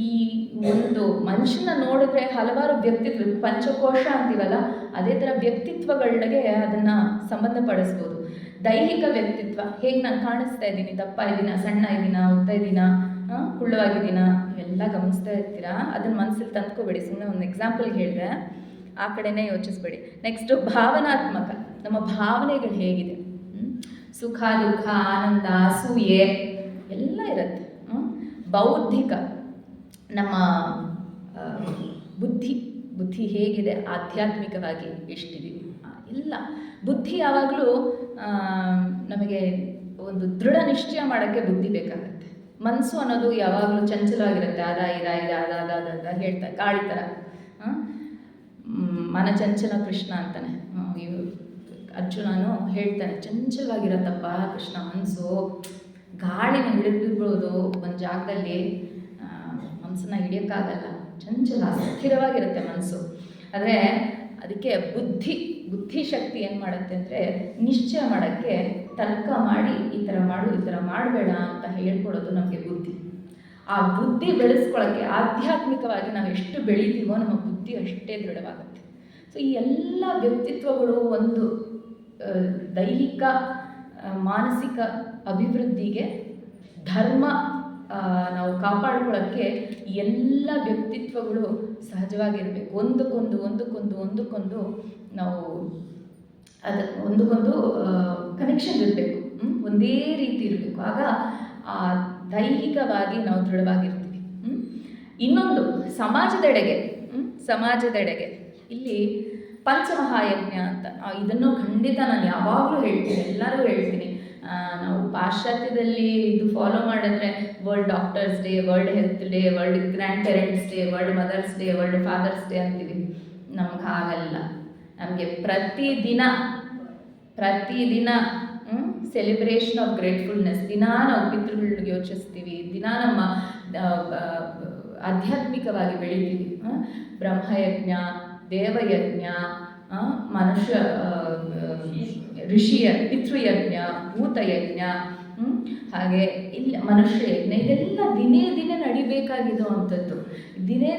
ಈ ಒಂದು ಮನುಷ್ಯನ ನೋಡಿದ್ರೆ ಹಲವಾರು ವ್ಯಕ್ತಿತ್ವ, ಪಂಚಕೋಶ ಅಂತೀವಲ್ಲ, ಅದೇ ಥರ ವ್ಯಕ್ತಿತ್ವಗಳಿಗೆ ಅದನ್ನು ಸಂಬಂಧಪಡಿಸ್ಬೋದು. ದೈಹಿಕ ವ್ಯಕ್ತಿತ್ವ, ಹೇಗೆ ನಾನು ಕಾಣಿಸ್ತಾ ಇದ್ದೀನಿ, ದಪ್ಪ ಇದ್ದೀನ, ಸಣ್ಣ ಇದ್ದೀನ, ಉದ್ದ ಇದ್ದೀನ, ಕುಳ್ಳವಾಗಿದ್ದೀನ, ಎಲ್ಲ ಗಮನಿಸ್ತಾ ಇರ್ತೀರಾ. ಅದನ್ನು ಮನಸ್ಸಲ್ಲಿ ತಂದ್ಕೋಬೇಡಿ, ಸುಮ್ಮನೆ ಒಂದು ಎಕ್ಸಾಂಪಲ್ಗೆ ಹೇಳಿದೆ, ಆ ಕಡೆನೇ ಯೋಚಿಸ್ಬೇಡಿ. ನೆಕ್ಸ್ಟು ಭಾವನಾತ್ಮಕ, ನಮ್ಮ ಭಾವನೆಗಳು ಹೇಗಿದೆ, ಸುಖ ದುಃಖ ಆನಂದ ಅಸೂಯೆ ಎಲ್ಲ ಇರುತ್ತೆ. ಬೌದ್ಧಿಕ, ನಮ್ಮ ಬುದ್ಧಿ ಹೇಗಿದೆ, ಆಧ್ಯಾತ್ಮಿಕವಾಗಿ ಎಷ್ಟಿದ್ದೀವಿ ಎಲ್ಲ. ಬುದ್ಧಿ ಯಾವಾಗಲೂ ನಮಗೆ ಒಂದು ದೃಢ ನಿಶ್ಚಯ ಮಾಡೋಕ್ಕೆ ಬುದ್ಧಿ ಬೇಕಾಗತ್ತೆ. ಮನಸ್ಸು ಅನ್ನೋದು ಯಾವಾಗಲೂ ಚಂಚಲವಾಗಿರುತ್ತೆ, ಅದ ಹೇಳ್ತಾ ಗಾಳಿ ಥರ. ಮನಚಂಚಲ ಕೃಷ್ಣ ಅಂತಾನೆ ಇವರು ಅರ್ಜುನನು ಹೇಳ್ತಾನೆ, ಚಂಚಲವಾಗಿರತ್ತಪ್ಪ ಕೃಷ್ಣ ಮನಸ್ಸು, ಗಾಳಿನ ಹಿಡಿದಿರ್ಬೋದು ಒಂದು ಜಾಗದಲ್ಲಿ, ಮನಸ್ಸನ್ನ ಹಿಡಿಯೋಕ್ಕಾಗಲ್ಲ, ಚಂಚಲ ಸ್ಥಿರವಾಗಿರುತ್ತೆ ಮನಸ್ಸು. ಆದರೆ ಅದಕ್ಕೆ ಬುದ್ಧಿಶಕ್ತಿ ಏನು ಮಾಡುತ್ತೆ ಅಂದರೆ ನಿಶ್ಚಯ ಮಾಡೋಕ್ಕೆ ತರ್ಕ ಮಾಡಿ ಈ ಥರ ಮಾಡು, ಈ ಥರ ಮಾಡಬೇಡ ಅಂತ ಹೇಳ್ಕೊಡೋದು ನಮಗೆ ಬುದ್ಧಿ. ಆ ಬುದ್ಧಿ ಬೆಳೆಸ್ಕೊಳ್ಳೋಕ್ಕೆ ಆಧ್ಯಾತ್ಮಿಕವಾಗಿ ನಾವು ಎಷ್ಟು ಬೆಳಿತೀವೋ ನಮ್ಮ ಬುದ್ಧಿ ಅಷ್ಟೇ ದೃಢವಾಗುತ್ತೆ. ಸೊ ಈ ಎಲ್ಲ ವ್ಯಕ್ತಿತ್ವಗಳು ಒಂದು ದೈಹಿಕ ಮಾನಸಿಕ ಅಭಿವೃದ್ಧಿಗೆ ನಾವು ಕಾಪಾಡ್ಕೊಳ್ಳೋಕ್ಕೆ ಎಲ್ಲ ವ್ಯಕ್ತಿತ್ವಗಳು ಸಹಜವಾಗಿರಬೇಕು. ಒಂದಕ್ಕೊಂದು ನಾವು ಒಂದಕ್ಕೊಂದು ಕನೆಕ್ಷನ್ ಇರಬೇಕು, ಒಂದೇ ರೀತಿ ಇರಬೇಕು. ಆಗ ಆ ದೈಹಿಕವಾಗಿ ನಾವು ದೃಢವಾಗಿರ್ತೀವಿ. ಇನ್ನೊಂದು ಸಮಾಜದೆಡೆಗೆ ಇಲ್ಲಿ ಪಂಚಮಹಾಯಜ್ಞ ಅಂತ, ಇದನ್ನು ಖಂಡಿತ ನಾನು ಯಾವಾಗಲೂ ಹೇಳ್ತೀನಿ, ಎಲ್ಲರೂ ಹೇಳ್ತೀನಿ. ನಾವು ಪಾಶ್ಚಾತ್ಯದಲ್ಲಿ ಇದು ಫಾಲೋ ಮಾಡಿದ್ರೆ world doctors day, world health day, world grandparents day, world mothers day, world fathers day ಅಂತೀವಿ. ನಮ್ಗೆ ಹಾಗಲ್ಲ. ನಮಗೆ ಪ್ರತಿದಿನ ಸೆಲೆಬ್ರೇಷನ್ ಆಫ್ ಗ್ರೇಟ್ಫುಲ್ನೆಸ್, ದಿನ ನಾವು ಪಿತೃಗಳಿಗೆ ಯೋಚಿಸ್ತೀವಿ, ದಿನ ನಮ್ಮ ಆಧ್ಯಾತ್ಮಿಕವಾಗಿ ಬೆಳಿತೀವಿ. ಬ್ರಹ್ಮಯಜ್ಞ, ದೇವಯಜ್ಞ, ಮನುಷ್ಯ ಋಷಿಯ ಪಿತೃಯಜ್ಞ, ಭೂತಯಜ್ಞ, ಹಾಗೆ ಇಲ್ಲ ಮನುಷ್ಯ ಯಜ್ಞ, ಇದೆಲ್ಲ ದಿನೇ ನಡಿಬೇಕಾಗಿದ್ದು ಅಂಥದ್ದು. ದಿನೇ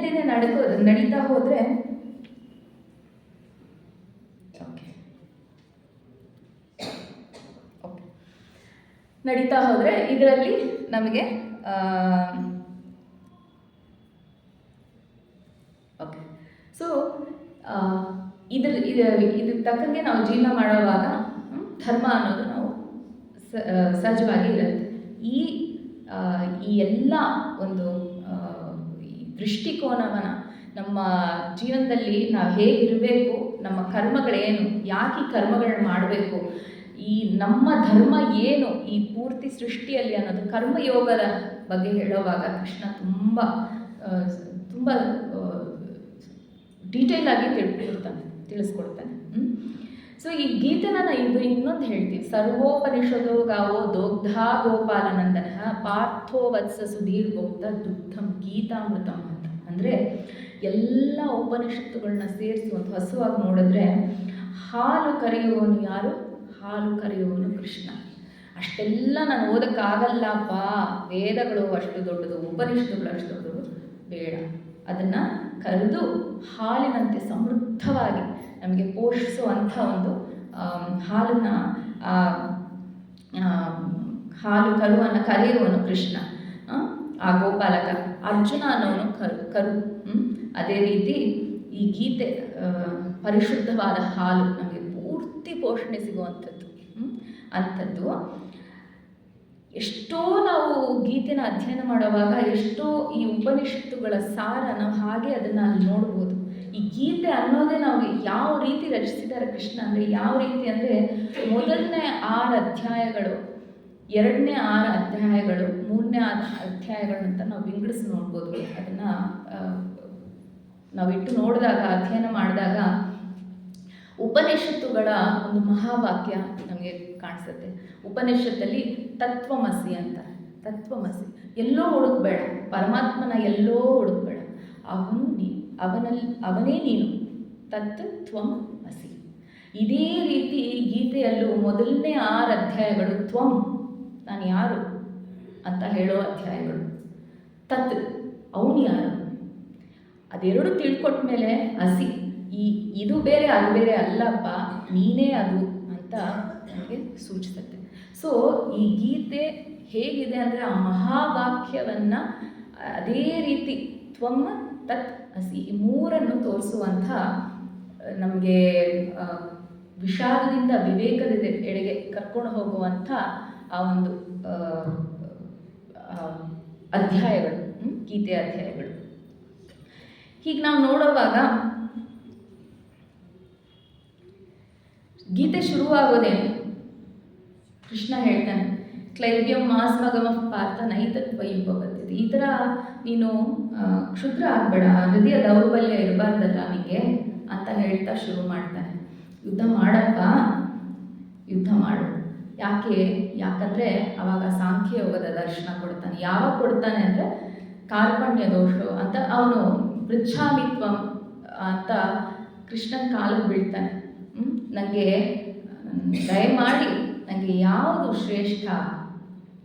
ನಡೀತಾ ಹೋದರೆ ಇದರಲ್ಲಿ ನಮಗೆ ಓಕೆ. ಸೊ ಇದ್ರ ತಕ್ಕಂಗೆ ನಾವು ಜೀವನ ಮಾಡುವಾಗ ಧರ್ಮ ಅನ್ನೋದು ನಾವು ಸಹಜವಾಗಿ ಇರುತ್ತೆ. ಈ ಎಲ್ಲ ಒಂದು ಈ ದೃಷ್ಟಿಕೋನವನ್ನು ನಮ್ಮ ಜೀವನದಲ್ಲಿ ನಾವು ಹೇಗಿರಬೇಕು, ನಮ್ಮ ಕರ್ಮಗಳೇನು, ಯಾಕೆ ಈ ಕರ್ಮಗಳನ್ನ ಮಾಡಬೇಕು, ಈ ನಮ್ಮ ಧರ್ಮ ಏನು ಈ ಪೂರ್ತಿ ಸೃಷ್ಟಿಯಲ್ಲಿ ಅನ್ನೋದು ಕರ್ಮಯೋಗದ ಬಗ್ಗೆ ಹೇಳುವಾಗ ಕೃಷ್ಣ ತುಂಬ ಡೀಟೇಲ್ ಆಗಿ ತಿಳಿಸ್ಕೊಡ್ತಾನೆ. ಸೊ ಈ ಗೀತೆನ ಇದು ಇನ್ನೊಂದು ಹೇಳ್ತೀವಿ, ಸರ್ವೋಪನಿಷದೋ ಗಾವೋ ದೋಗ್ಧಾ ಗೋಪಾಲನಂದನ ಪಾರ್ಥೋ ವತ್ಸ ಸುಧೀರ್ ಗೋಪ್ತ ದುಗ್ಧಂ ಗೀತಾಮೃತಂ ಅಂತ. ಅಂದರೆ ಎಲ್ಲ ಉಪನಿಷತ್ತುಗಳನ್ನ ಸೇರಿಸಿ ಒಂದು ಹಸುವಾಗಿ ನೋಡಿದ್ರೆ ಹಾಲು ಕರೆಯುವವನು ಯಾರು? ಹಾಲು ಕರೆಯುವವನು ಕೃಷ್ಣ. ಅಷ್ಟೆಲ್ಲ ನಾನು ಓದೋಕ್ಕಾಗಲ್ಲಪ್ಪ, ವೇದಗಳು ಅಷ್ಟು ದೊಡ್ಡದು, ಉಪನಿಷತ್ತುಗಳು ಅಷ್ಟು ದೊಡ್ಡದು, ಬೇಡ. ಅದನ್ನು ಕರೆದು ಹಾಲಿನಂತೆ ಸಮೃದ್ಧವಾಗಿ ನಮಗೆ ಪೋಷಿಸುವಂಥ ಒಂದು ಹಾಲನ್ನು ಹಾಲು ಕರೆಯುವನು ಕೃಷ್ಣ, ಆ ಗೋಪಾಲಕ. ಅರ್ಜುನ ಅನ್ನೋನು ಕರು. ಅದೇ ರೀತಿ ಈ ಗೀತೆ ಪರಿಶುದ್ಧವಾದ ಹಾಲು, ನಮಗೆ ಪೂರ್ತಿ ಪೋಷಣೆ ಸಿಗುವಂಥದ್ದು. ಅಂಥದ್ದು ಎಷ್ಟೋ ನಾವು ಗೀತೆನ ಅಧ್ಯಯನ ಮಾಡುವಾಗ ಎಷ್ಟೋ ಈ ಉಪನಿಷತ್ತುಗಳ ಸಾರ ನಾವು ಹಾಗೆ ಅದನ್ನು ಅಲ್ಲಿ ನೋಡ್ಬೋದು. ಈ ಗೀತೆ ಅನ್ನೋದೇ ನಾವು ಯಾವ ರೀತಿ ರಚಿಸಿದ್ದಾರೆ ಕೃಷ್ಣ ಅಂದರೆ, ಯಾವ ರೀತಿ ಅಂದರೆ ಮೊದಲನೇ 6 ಅಧ್ಯಾಯಗಳು, 2ನೇ 6 ಅಧ್ಯಾಯಗಳು, 3ನೇ ಅಧ್ಯಾಯಗಳು ಅಂತ ನಾವು ವಿಂಗಡಿಸಿ ನೋಡ್ಬೋದು. ಅದನ್ನು ನಾವಿಟ್ಟು ನೋಡಿದಾಗ, ಅಧ್ಯಯನ ಮಾಡಿದಾಗ ಉಪನಿಷತ್ತುಗಳ ಒಂದು ಮಹಾವಾಕ್ಯ ನಮಗೆ ಕಾಣಿಸುತ್ತೆ. ಉಪನಿಷತ್ತಲ್ಲಿ ತತ್ವಮಸಿ ಅಂತ, ತತ್ವಮಸಿ ಎಲ್ಲೋ ಹುಡುಕಬೇಡ, ಪರಮಾತ್ಮನ ಎಲ್ಲೋ ಹುಡುಕಬೇಡ, ಅವನೇ ನೀನು, ತತ್ವಂ ಅಸಿ. ಇದೇ ರೀತಿ ಗೀತೆಯಲ್ಲೂ ಮೊದಲನೇ 6 ಅಧ್ಯಾಯಗಳು ತ್ವಂ, ನಾನು ಯಾರು ಅಂತ ಹೇಳೋ ಅಧ್ಯಾಯಗಳು. ತತ್, ಅವನು ಯಾರು, ಅದೆರಡು ತಿಳ್ಕೊಟ್ಟ ಮೇಲೆ ಅಸಿ, ಇದು ಬೇರೆ ಅದು ಬೇರೆ ಅಲ್ಲಪ್ಪ, ನೀನೇ ಅದು ಅಂತ ನಮಗೆ ಸೂಚಿಸುತ್ತೆ. ಸೊ ಈ ಗೀತೆ ಹೇಗಿದೆ ಅಂದರೆ ಆ ಮಹಾವಾಕ್ಯವನ್ನು ಅದೇ ರೀತಿ ತ್ವಂ ತತ್ ಅಸಿ ಈ 3 ತೋರಿಸುವಂಥ, ನಮಗೆ ವಿಷಾದದಿಂದ ವಿವೇಕದ ಎಡೆಗೆ ಕರ್ಕೊಂಡು ಹೋಗುವಂಥ ಆ ಒಂದು ಅಧ್ಯಾಯಗಳು, ಗೀತೆ ಅಧ್ಯಾಯಗಳು. ಹೀಗೆ ನಾವು ನೋಡುವಾಗ ಗೀತೆ ಶುರುವಾಗೋದೇನು? ಕೃಷ್ಣ ಹೇಳ್ತಾನೆ, ಕ್ಲೈವ್ಯಂ ಮಾಸ್ಮಗಮ ಪಾರ್ಥ ನೈತತ್ವಯುಪಪದ್ಧತಿ. ಈ ಥರ ನೀನು ಕ್ಷುದ್ರ ಆಗಬೇಡ, ಹೃದಯ ದೌರ್ಬಲ್ಯ ಇರಬಾರ್ದಲ್ಲ ನಿಮಗೆ ಅಂತ ಹೇಳ್ತಾ ಶುರು ಮಾಡ್ತಾನೆ. ಯುದ್ಧ ಮಾಡಪ್ಪ, ಯುದ್ಧ ಮಾಡು. ಯಾಕಂದರೆ ಅವಾಗ ಸಾಂಖ್ಯಯೋಗದ ದರ್ಶನ ಕೊಡ್ತಾನೆ. ಯಾವಾಗ ಕೊಡ್ತಾನೆ ಅಂದರೆ ಕಾರ್ಪಣ್ಯ ದೋಷ ಅಂತ, ಅವನು ಪೃಚ್ಛಾಮಿತ್ವಂ ಅಂತ ಕೃಷ್ಣನ ಕಾಲಿಗೆ ಬೀಳ್ತಾನೆ. ನನಗೆ ದಯಮಾಡಿ ನನಗೆ ಯಾವುದು ಶ್ರೇಷ್ಠ,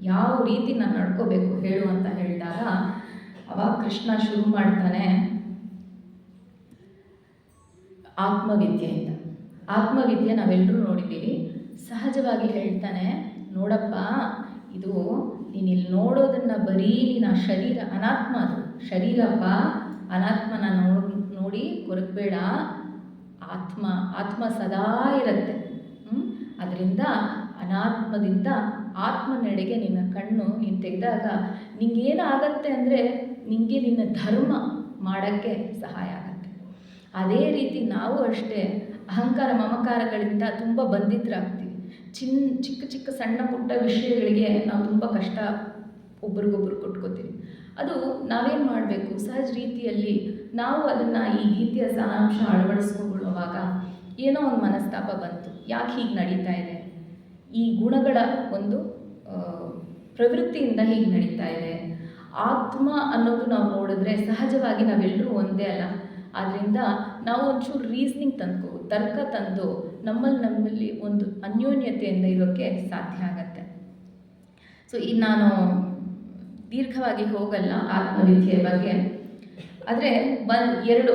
ಯಾವ ರೀತಿ ನಾನು ನಡ್ಕೋಬೇಕು ಹೇಳು ಅಂತ ಹೇಳಿದಾಗ ಅವಾಗ ಕೃಷ್ಣ ಶುರು ಮಾಡ್ತಾನೆ ಆತ್ಮವಿದ್ಯೆಯಿಂದ. ಆತ್ಮವಿದ್ಯೆ ನಾವೆಲ್ಲರೂ ನೋಡಿದ್ದೀವಿ. ಸಹಜವಾಗಿ ಹೇಳ್ತಾನೆ, ನೋಡಪ್ಪ, ಇದು ನೀನು ಇಲ್ಲಿ ನೋಡೋದನ್ನು ಬರೀ ನೀನು ಆ ಶರೀರ, ಅನಾತ್ಮ, ಅದು ಶರೀರಪ್ಪ, ಅನಾತ್ಮನ ನೋಡಿ ಕೊರಗಬೇಡ. ಆತ್ಮ ಸದಾ ಇರುತ್ತೆ. ಅದರಿಂದ ಅನಾತ್ಮದಿಂದ ಆತ್ಮನೆಡೆಗೆ ನಿನ್ನ ಕಣ್ಣು ನೀನು ತೆಗೆದಾಗ ನಿಂಗೇನಾಗತ್ತೆ ಅಂದರೆ, ನಿನಗೆ ನಿನ್ನ ಧರ್ಮ ಮಾಡೋಕ್ಕೆ ಸಹಾಯ ಆಗತ್ತೆ. ಅದೇ ರೀತಿ ನಾವು ಅಷ್ಟೇ ಅಹಂಕಾರ ಮಮಕಾರಗಳಿಂದ ತುಂಬ ಬಂಧಿತರಾಗ್ತೀವಿ. ಚಿಕ್ಕ ಸಣ್ಣ ಪುಟ್ಟ ವಿಷಯಗಳಿಗೆ ನಾವು ತುಂಬ ಕಷ್ಟ ಒಬ್ರಿಗೊಬ್ರು ಕೊಟ್ಕೋತೀವಿ. ಅದು ನಾವೇನು ಮಾಡಬೇಕು, ಸಹಜ ರೀತಿಯಲ್ಲಿ ನಾವು ಅದನ್ನು ಈ ಗೀತೆಯ ಸಾರಾಂಶ ಅಳವಡಿಸ್ಕೊಳ್ಳುವಾಗ ಏನೋ ಒಂದು ಮನಸ್ತಾಪ ಬಂತು, ಯಾಕೆ ಹೀಗೆ ನಡೀತಾ ಇದೆ, ಈ ಗುಣಗಳ ಒಂದು ಪ್ರವೃತ್ತಿಯಿಂದ ಹೀಗೆ ನಡೀತಾ ಇದೆ. ಆತ್ಮ ಅನ್ನೋದು ನಾವು ನೋಡಿದ್ರೆ ಸಹಜವಾಗಿ ನಾವೆಲ್ಲರೂ ಒಂದೇ ಅಲ್ಲ. ಆದ್ದರಿಂದ ನಾವು ಒಂಚೂರು ರೀಸ್ನಿಂಗ್ ತರ್ಕ ತಂದು ನಮ್ಮಲ್ಲಿ ಒಂದು ಅನ್ಯೋನ್ಯತೆಯಿಂದ ಇರೋಕ್ಕೆ ಸಾಧ್ಯ ಆಗತ್ತೆ. ಸೊ ಈಗ ನಾನು ದೀರ್ಘವಾಗಿ ಹೋಗಲ್ಲ ಆತ್ಮವಿದ್ಯೆಯ ಬಗ್ಗೆ. ಆದರೆ ಎರಡು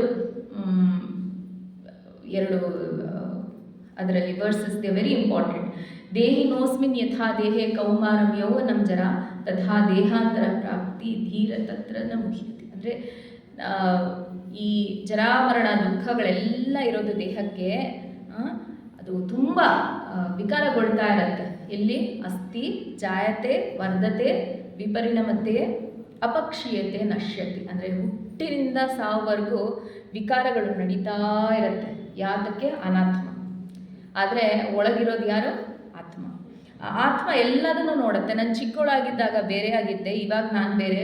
ಅದರಲ್ಲಿ ವರ್ಸಸ್ ದೇ ವೆರಿ ಇಂಪಾರ್ಟೆಂಟ್. ದೇಹಿನೋಸ್ಮಿನ್ ಯಥಾ ದೇಹೇ ಕೌಮಾರಂ ಯೌವನಂ ಜರ ತಥಾ ದೇಹಾಂತರ ಪ್ರಾಪ್ತಿ ಧೀರ ತತ್ರ ನ ಮುಹ್ಯತೆ. ಅಂದರೆ ಈ ಜರಾಮರಣ ದುಃಖಗಳೆಲ್ಲ ಇರೋದು ದೇಹಕ್ಕೆ, ಅದು ತುಂಬ ವಿಕಾರಗೊಳ್ತಾ ಇರತ್ತೆ. ಎಲ್ಲಿ ಅಸ್ಥಿ ಜಾಯತೆ ವರ್ಧತೆ ವಿಪರಿಣಮತೆ ಅಪಕ್ಷೀಯತೆ ನಶ್ಯತೆ, ಅಂದರೆ ಹುಟ್ಟಿನಿಂದ ಸಾವುವರೆಗೂ ವಿಕಾರಗಳು ನಡೀತಾ ಇರುತ್ತೆ. ಯಾತಕ್ಕೆ? ಅನಾತ್ಮ. ಆದರೆ ಒಳಗಿರೋದು ಯಾರು? ಆತ್ಮ. ಆ ಆತ್ಮ ಎಲ್ಲದನ್ನು ನೋಡುತ್ತೆ. ನಾನು ಚಿಕ್ಕವಳಾಗಿದ್ದಾಗ ಬೇರೆ ಆಗಿದ್ದೆ, ಇವಾಗ ನಾನು ಬೇರೆ,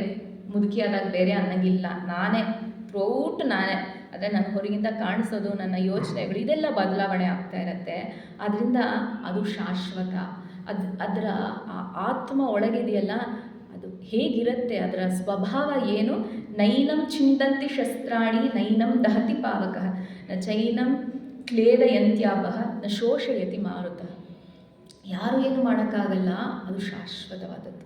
ಮುದುಕಿಯಾದಾಗ ಬೇರೆ ಅನ್ನಂಗಿಲ್ಲ. ನಾನೇ ಥ್ರೂಔಟ್ ನಾನೇ. ಆದರೆ ನನ್ನ ಹೊರಗಿಂದ ಕಾಣಿಸೋದು, ನನ್ನ ಯೋಚನೆಗಳು, ಇದೆಲ್ಲ ಬದಲಾವಣೆ ಆಗ್ತಾ ಇರುತ್ತೆ. ಆದ್ದರಿಂದ ಅದು ಶಾಶ್ವತ. ಅದರ ಆತ್ಮ ಒಳಗಿದೆಯಲ್ಲ, ಅದು ಹೇಗಿರುತ್ತೆ, ಅದರ ಸ್ವಭಾವ ಏನು? ನೈನಂ ಚಿಂತಂತಿ ಶಸ್ತ್ರಾಣಿ ನೈನಂ ದಹತಿ ಪಾವಕಃ ನ ಚೈನಂ ಕ್ಲೇದಯಂತ್ಯಾಪಃ ನ ಶೋಷಯತಿ ಮಾರುತಃ. ಯಾರು ಏನು ಮಾಡೋಕ್ಕಾಗಲ್ಲ, ಅದು ಶಾಶ್ವತವಾದದ್ದು.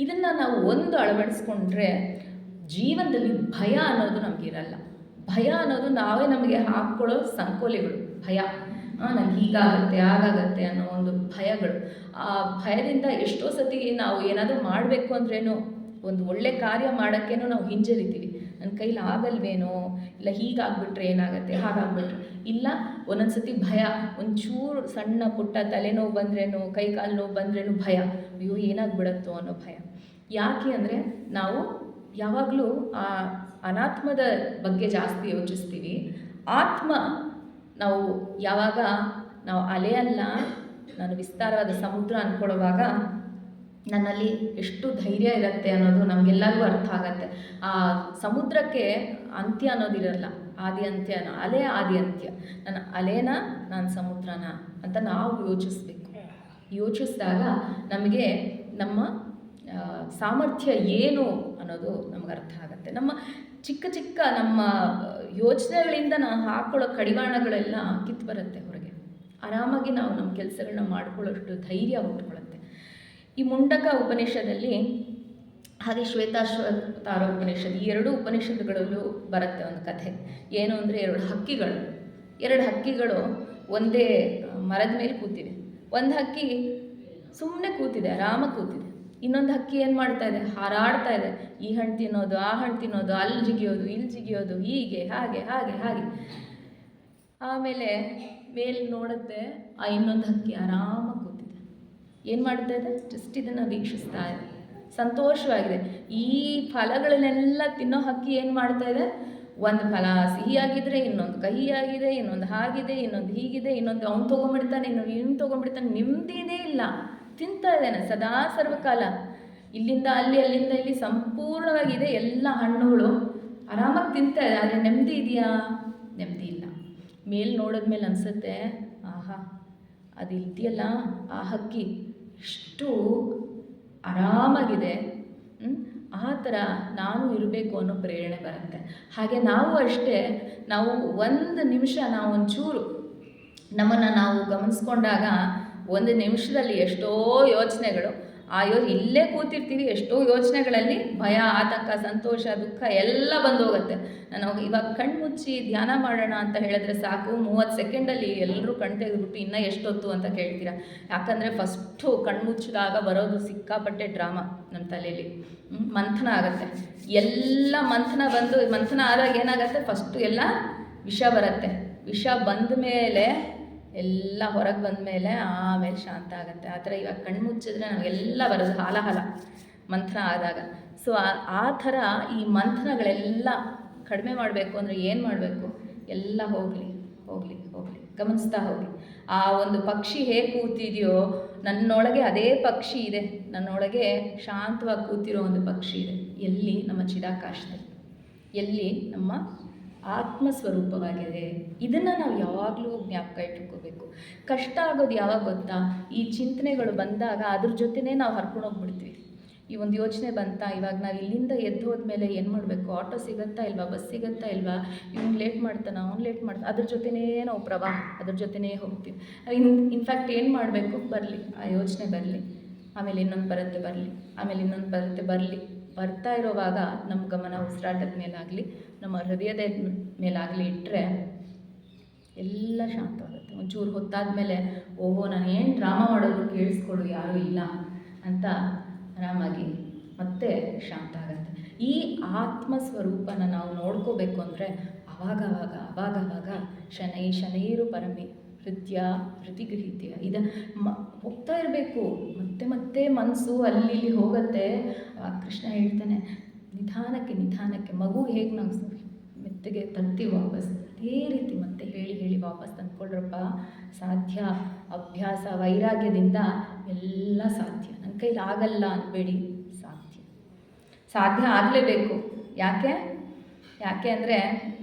ಇದನ್ನು ನಾವು ಒಂದು ಅಳವಡಿಸ್ಕೊಂಡ್ರೆ ಜೀವನದಲ್ಲಿ ಭಯ ಅನ್ನೋದು ನಮಗಿರಲ್ಲ. ಭಯ ಅನ್ನೋದು ನಾವೇ ನಮಗೆ ಹಾಕ್ಕೊಳ್ಳೋ ಸಂಕೋಲೆಗಳು. ಭಯ, ನನಗೆ ಹೀಗಾಗತ್ತೆ ಆಗಾಗತ್ತೆ ಅನ್ನೋ ಒಂದು ಭಯಗಳು. ಆ ಭಯದಿಂದ ಎಷ್ಟೋ ಸತಿ ನಾವು ಏನಾದರೂ ಮಾಡಬೇಕು ಅಂದ್ರೇನು, ಒಂದು ಒಳ್ಳೆ ಕಾರ್ಯ ಮಾಡೋಕ್ಕೇನೋ ನಾವು ಹಿಂಜರಿತೀವಿ. ನನ್ನ ಕೈಲಿ ಆಗಲ್ವೇನೋ, ಇಲ್ಲ ಹೀಗಾಗ್ಬಿಟ್ರೆ ಏನಾಗುತ್ತೆ, ಹಾಗಾಗ್ಬಿಟ್ರೆ ಇಲ್ಲ. ಒಂದೊಂದು ಸತಿ ಭಯ, ಒಂಚೂರು ಸಣ್ಣ ಪುಟ್ಟ ತಲೆನೋವು ಬಂದ್ರೇನು, ಕೈ ಕಾಲು ನೋವು ಬಂದ್ರೇನು ಭಯ, ಅಯ್ಯೋ ಏನಾಗ್ಬಿಡತ್ತೋ ಅನ್ನೋ ಭಯ. ಯಾಕೆ ಅಂದರೆ ನಾವು ಯಾವಾಗಲೂ ಆ ಅನಾತ್ಮದ ಬಗ್ಗೆ ಜಾಸ್ತಿ ಯೋಚಿಸ್ತೀವಿ. ಆತ್ಮ ನಾವು ಯಾವಾಗ ನಾವು ಅಲೆ ಅಲ್ಲ, ನಾನು ವಿಸ್ತಾರವಾದ ಸಮುದ್ರ ಅಂದ್ಕೊಳ್ಳುವಾಗ ನನ್ನಲ್ಲಿ ಎಷ್ಟು ಧೈರ್ಯ ಇರುತ್ತೆ ಅನ್ನೋದು ನಮಗೆಲ್ಲರಿಗೂ ಅರ್ಥ ಆಗತ್ತೆ. ಆ ಸಮುದ್ರಕ್ಕೆ ಅಂತ್ಯ ಅನ್ನೋದಿರಲ್ಲ, ಆದಿ ಅಂತ್ಯ. ಅಲೆ ಆದಿ ಅಂತ್ಯ. ನನ್ನ ಅಲೆನ, ನಾನು ಸಮುದ್ರನ ಅಂತ ನಾವು ಯೋಚಿಸ್ಬೇಕು. ಯೋಚಿಸಿದಾಗ ನಮಗೆ ನಮ್ಮ ಸಾಮರ್ಥ್ಯ ಏನು ಅನ್ನೋದು ನಮ್ಗೆ ಅರ್ಥ ಆಗುತ್ತೆ. ನಮ್ಮ ಚಿಕ್ಕ ಚಿಕ್ಕ ನಮ್ಮ ಯೋಚನೆಗಳಿಂದ ನಾವು ಹಾಕ್ಕೊಳ್ಳೋ ಕಡಿವಾಣಗಳೆಲ್ಲ ಕಿತ್ತು ಬರುತ್ತೆ ಹೊರಗೆ. ಆರಾಮಾಗಿ ನಾವು ನಮ್ಮ ಕೆಲಸಗಳನ್ನ ಮಾಡ್ಕೊಳ್ಳೋಷ್ಟು ಧೈರ್ಯ ಹುಟ್ಕೊಳ್ಳುತ್ತೆ. ಈ ಮುಂಡಕ ಉಪನಿಷದಲ್ಲಿ ಹಾಗೆ ಶ್ವೇತಾಶ್ವತಾರ ಉಪನಿಷತ್, ಈ ಎರಡೂ ಉಪನಿಷತ್ತುಗಳಲ್ಲೂ ಬರುತ್ತೆ ಒಂದು ಕಥೆ. ಏನು ಅಂದರೆ ಎರಡು ಹಕ್ಕಿಗಳು ಒಂದೇ ಮರದ ಮೇಲೆ ಕೂತಿವೆ. ಒಂದು ಹಕ್ಕಿ ಸುಮ್ಮನೆ ಕೂತಿದೆ, ಆರಾಮಾಗಿ ಕೂತಿದೆ. ಇನ್ನೊಂದು ಹಕ್ಕಿ ಏನು ಮಾಡ್ತಾ ಇದೆ? ಹಾರಾಡ್ತಾ ಇದೆ. ಈ ಹಣ್ಣು ತಿನ್ನೋದು, ಆ ಹಣ್ಣು ತಿನ್ನೋದು, ಅಲ್ಲಿ ಜಿಗಿಯೋದು, ಇಲ್ಲಿ ಜಿಗಿಯೋದು, ಹೀಗೆ ಹಾಗೆ ಹಾಗೆ ಹಾಗೆ. ಆಮೇಲೆ ಮೇಲೆ ನೋಡುತ್ತೆ, ಆ ಇನ್ನೊಂದು ಹಕ್ಕಿ ಆರಾಮಾಗಿ ಕೂತಿದೆ. ಏನು ಮಾಡ್ತಾ ಇದೆ? ಜಸ್ಟ್ ಇದನ್ನು ವೀಕ್ಷಿಸ್ತಾ ಇದೆ, ಸಂತೋಷವಾಗಿದೆ. ಈ ಫಲಗಳನ್ನೆಲ್ಲ ತಿನ್ನೋ ಹಕ್ಕಿ ಏನು ಮಾಡ್ತಾ ಇದೆ? ಒಂದು ಫಲ ಸಿಹಿಯಾಗಿದ್ದರೆ ಇನ್ನೊಂದು ಕಹಿಯಾಗಿದೆ, ಇನ್ನೊಂದು ಹಾಗಿದೆ, ಇನ್ನೊಂದು ಹೀಗಿದೆ, ಇನ್ನೊಂದು ಅವ್ನು ತೊಗೊಂಡ್ಬಿಡ್ತಾನೆ, ಇನ್ನೊಂದು ತೊಗೊಂಡ್ಬಿಡ್ತಾನೆ. ನೆಮ್ಮದಿನೇ ಇಲ್ಲ. ತಿಂತಾ ಇದ್ದಾನೆ ಸದಾ ಸರ್ವಕಾಲ. ಇಲ್ಲಿಂದ ಅಲ್ಲಿ, ಅಲ್ಲಿಂದ ಇಲ್ಲಿ ಸಂಪೂರ್ಣವಾಗಿದೆ ಎಲ್ಲ ಹಣ್ಣುಗಳು. ಆರಾಮಾಗಿ ತಿಂತಾ ಇದೆ. ಆದರೆ ನೆಮ್ಮದಿ ಇದೆಯಾ? ನೆಮ್ಮದಿ ಇಲ್ಲ. ಮೇಲೆ ನೋಡಿದ್ಮೇಲೆ ಅನಿಸುತ್ತೆ, ಆಹಾ, ಅದು ಇದೆಯಲ್ಲ ಆ ಹಕ್ಕಿ ಎಷ್ಟು ಆರಾಮಾಗಿದೆ, ಆ ಥರ ನಾನು ಇರಬೇಕು ಅನ್ನೋ ಪ್ರೇರಣೆ ಬರುತ್ತೆ. ಹಾಗೆ ನಾವು ಅಷ್ಟೇ, ನಾವು ಒಂದು ನಿಮಿಷ ನಾವು ಒಂಚೂರು ನಮ್ಮನ್ನು ನಾವು ಗಮನಿಸ್ಕೊಂಡಾಗ ಒಂದು ನಿಮಿಷದಲ್ಲಿ ಎಷ್ಟೋ ಯೋಚನೆಗಳು, ಇಲ್ಲೇ ಕೂತಿರ್ತೀವಿ, ಎಷ್ಟೋ ಯೋಚನೆಗಳಲ್ಲಿ ಭಯ, ಆತಂಕ, ಸಂತೋಷ, ದುಃಖ ಎಲ್ಲ ಬಂದು ಹೋಗುತ್ತೆ. ನಾನು ಇವಾಗ ಕಣ್ಣು ಮುಚ್ಚಿ ಧ್ಯಾನ ಮಾಡೋಣ ಅಂತ ಹೇಳಿದ್ರೆ ಸಾಕು, 30 ಸೆಕೆಂಡಲ್ಲಿ ಎಲ್ಲರೂ ಕಣ್ಣು ತೆಗೆದುಬಿಟ್ಟು ಇನ್ನೂ ಎಷ್ಟೊತ್ತು ಅಂತ ಕೇಳ್ತೀರಾ. ಯಾಕಂದರೆ ಫಸ್ಟು ಕಣ್ಣು ಮುಚ್ಚಿದಾಗ ಬರೋದು ಸಿಕ್ಕಾಪಟ್ಟೆ ಡ್ರಾಮಾ ನಮ್ಮ ತಲೆಯಲ್ಲಿ. ಮಂಥನ ಆಗುತ್ತೆ. ಎಲ್ಲ ಮಂಥನ ಆದಾಗ ಏನಾಗುತ್ತೆ? ಫಸ್ಟು ಎಲ್ಲ ವಿಷ ಬರುತ್ತೆ. ವಿಷ ಬಂದ ಮೇಲೆ ಎಲ್ಲ ಹೊರಗೆ ಬಂದ ಮೇಲೆ ಆಮೇಲೆ ಶಾಂತ ಆಗುತ್ತೆ. ಆ ಥರ ಇವಾಗ ಕಣ್ಣು ಮುಚ್ಚಿದ್ರೆ ನಮಗೆಲ್ಲ ಬರೋದು ಹಾಲ ಮಂಥನ ಆದಾಗ. ಸೊ ಆ ಥರ ಈ ಮಂಥನಗಳೆಲ್ಲ ಕಡಿಮೆ ಮಾಡಬೇಕು ಅಂದರೆ ಏನು ಮಾಡಬೇಕು? ಎಲ್ಲ ಹೋಗಲಿ ಗಮನಿಸ್ತಾ ಹೋಗಿ. ಆ ಒಂದು ಪಕ್ಷಿ ಹೇಗೆ ಕೂತಿದೆಯೋ ನನ್ನೊಳಗೆ ಅದೇ ಪಕ್ಷಿ ಇದೆ. ನನ್ನೊಳಗೆ ಶಾಂತವಾಗಿ ಕೂತಿರೋ ಒಂದು ಪಕ್ಷಿ ಇದೆ. ಎಲ್ಲಿ? ನಮ್ಮ ಚಿದಾಕಾಶದಲ್ಲಿ, ಎಲ್ಲಿ? ನಮ್ಮ ಆತ್ಮಸ್ವರೂಪವಾಗಿದೆ. ಇದನ್ನು ನಾವು ಯಾವಾಗಲೂ ಜ್ಞಾಪಕ ಇಟ್ಕೋಬೇಕು. ಕಷ್ಟ ಆಗೋದು ಯಾವಾಗ ಗೊತ್ತಾ? ಈ ಚಿಂತನೆಗಳು ಬಂದಾಗ ಅದ್ರ ಜೊತೆನೇ ನಾವು ಹರ್ಕೊಂಡು ಹೋಗ್ಬಿಡ್ತೀವಿ. ಈ ಒಂದು ಯೋಚನೆ ಬಂತಾ, ಇವಾಗ ನಾವು ಇಲ್ಲಿಂದ ಎದ್ದು ಹೋದ್ಮೇಲೆ ಏನು ಮಾಡಬೇಕು? ಆಟೋ ಸಿಗುತ್ತಾ ಇಲ್ವಾ? ಬಸ್ ಸಿಗುತ್ತಾ ಇಲ್ವಾ? ಇವ್ನು ಲೇಟ್ ಮಾಡ್ತಾನೆ, ಅವ್ನು ಲೇಟ್ ಮಾಡ್ತಾನೆ, ಅದ್ರ ಜೊತೆನೇ ನಾವು ಪ್ರವಾಹ, ಅದ್ರ ಜೊತೆನೇ ಹೋಗ್ತೀವಿ. ಇನ್ಫ್ಯಾಕ್ಟ್ ಏನು ಮಾಡಬೇಕು? ಬರಲಿ, ಆ ಯೋಚನೆ ಬರಲಿ, ಆಮೇಲೆ ಇನ್ನೊಂದು ಬರುತ್ತೆ, ಬರಲಿ, ಆಮೇಲೆ ಇನ್ನೊಂದು ಬರುತ್ತೆ, ಬರಲಿ. ಬರ್ತಾ ಇರೋವಾಗ ನಮ್ಮ ಗಮನ ಉಸಿರಾಟದ ಮೇಲಾಗಲಿ, ನಮ್ಮ ಹೃದಯದ ಮೇಲಾಗಲಿ ಇಟ್ಟರೆ ಎಲ್ಲ ಶಾಂತವಾಗುತ್ತೆ. ಒಂಚೂರು ಹೊತ್ತಾದಮೇಲೆ ಓಹೋ, ನಾನು ಏನು ಡ್ರಾಮಾ ಮಾಡೋದು ಕೇಳಿಸ್ಕೊಡು ಯಾರೂ ಇಲ್ಲ ಅಂತ ಆರಾಮಾಗಿ ಮತ್ತೆ ಶಾಂತ ಆಗುತ್ತೆ. ಈ ಆತ್ಮಸ್ವರೂಪನ ನಾವು ನೋಡ್ಕೋಬೇಕು ಅಂದರೆ ಅವಾಗವಾಗ ಶನೈರು ಪರಮೆ ಹೃದಯ ಹೃತಿಗೃಹಿತ್ಯ ಇದು ಹೋಗ್ತಾ ಇರಬೇಕು. ಮತ್ತೆ ಮನಸ್ಸು ಅಲ್ಲಿ ಹೋಗುತ್ತೆ. ಕೃಷ್ಣ ಹೇಳ್ತಾನೆ, ನಿಧಾನಕ್ಕೆ ಮಗು ಹೇಗೆ ನಾವು ಮೆತ್ತಗೆ ತರ್ತೀವಿ ವಾಪಸ್, ಅದೇ ರೀತಿ ಮತ್ತೆ ಹೇಳಿ ವಾಪಸ್ ತಂದ್ಕೊಳ್ರಪ್ಪ. ಸಾಧ್ಯ, ಅಭ್ಯಾಸ, ವೈರಾಗ್ಯದಿಂದ ಎಲ್ಲ ಸಾಧ್ಯ. ನನ್ನ ಕೈಲಿ ಆಗಲ್ಲ ಅನ್ಬೇಡಿ, ಸಾಧ್ಯ ಆಗಲೇಬೇಕು. ಯಾಕೆ ಅಂದರೆ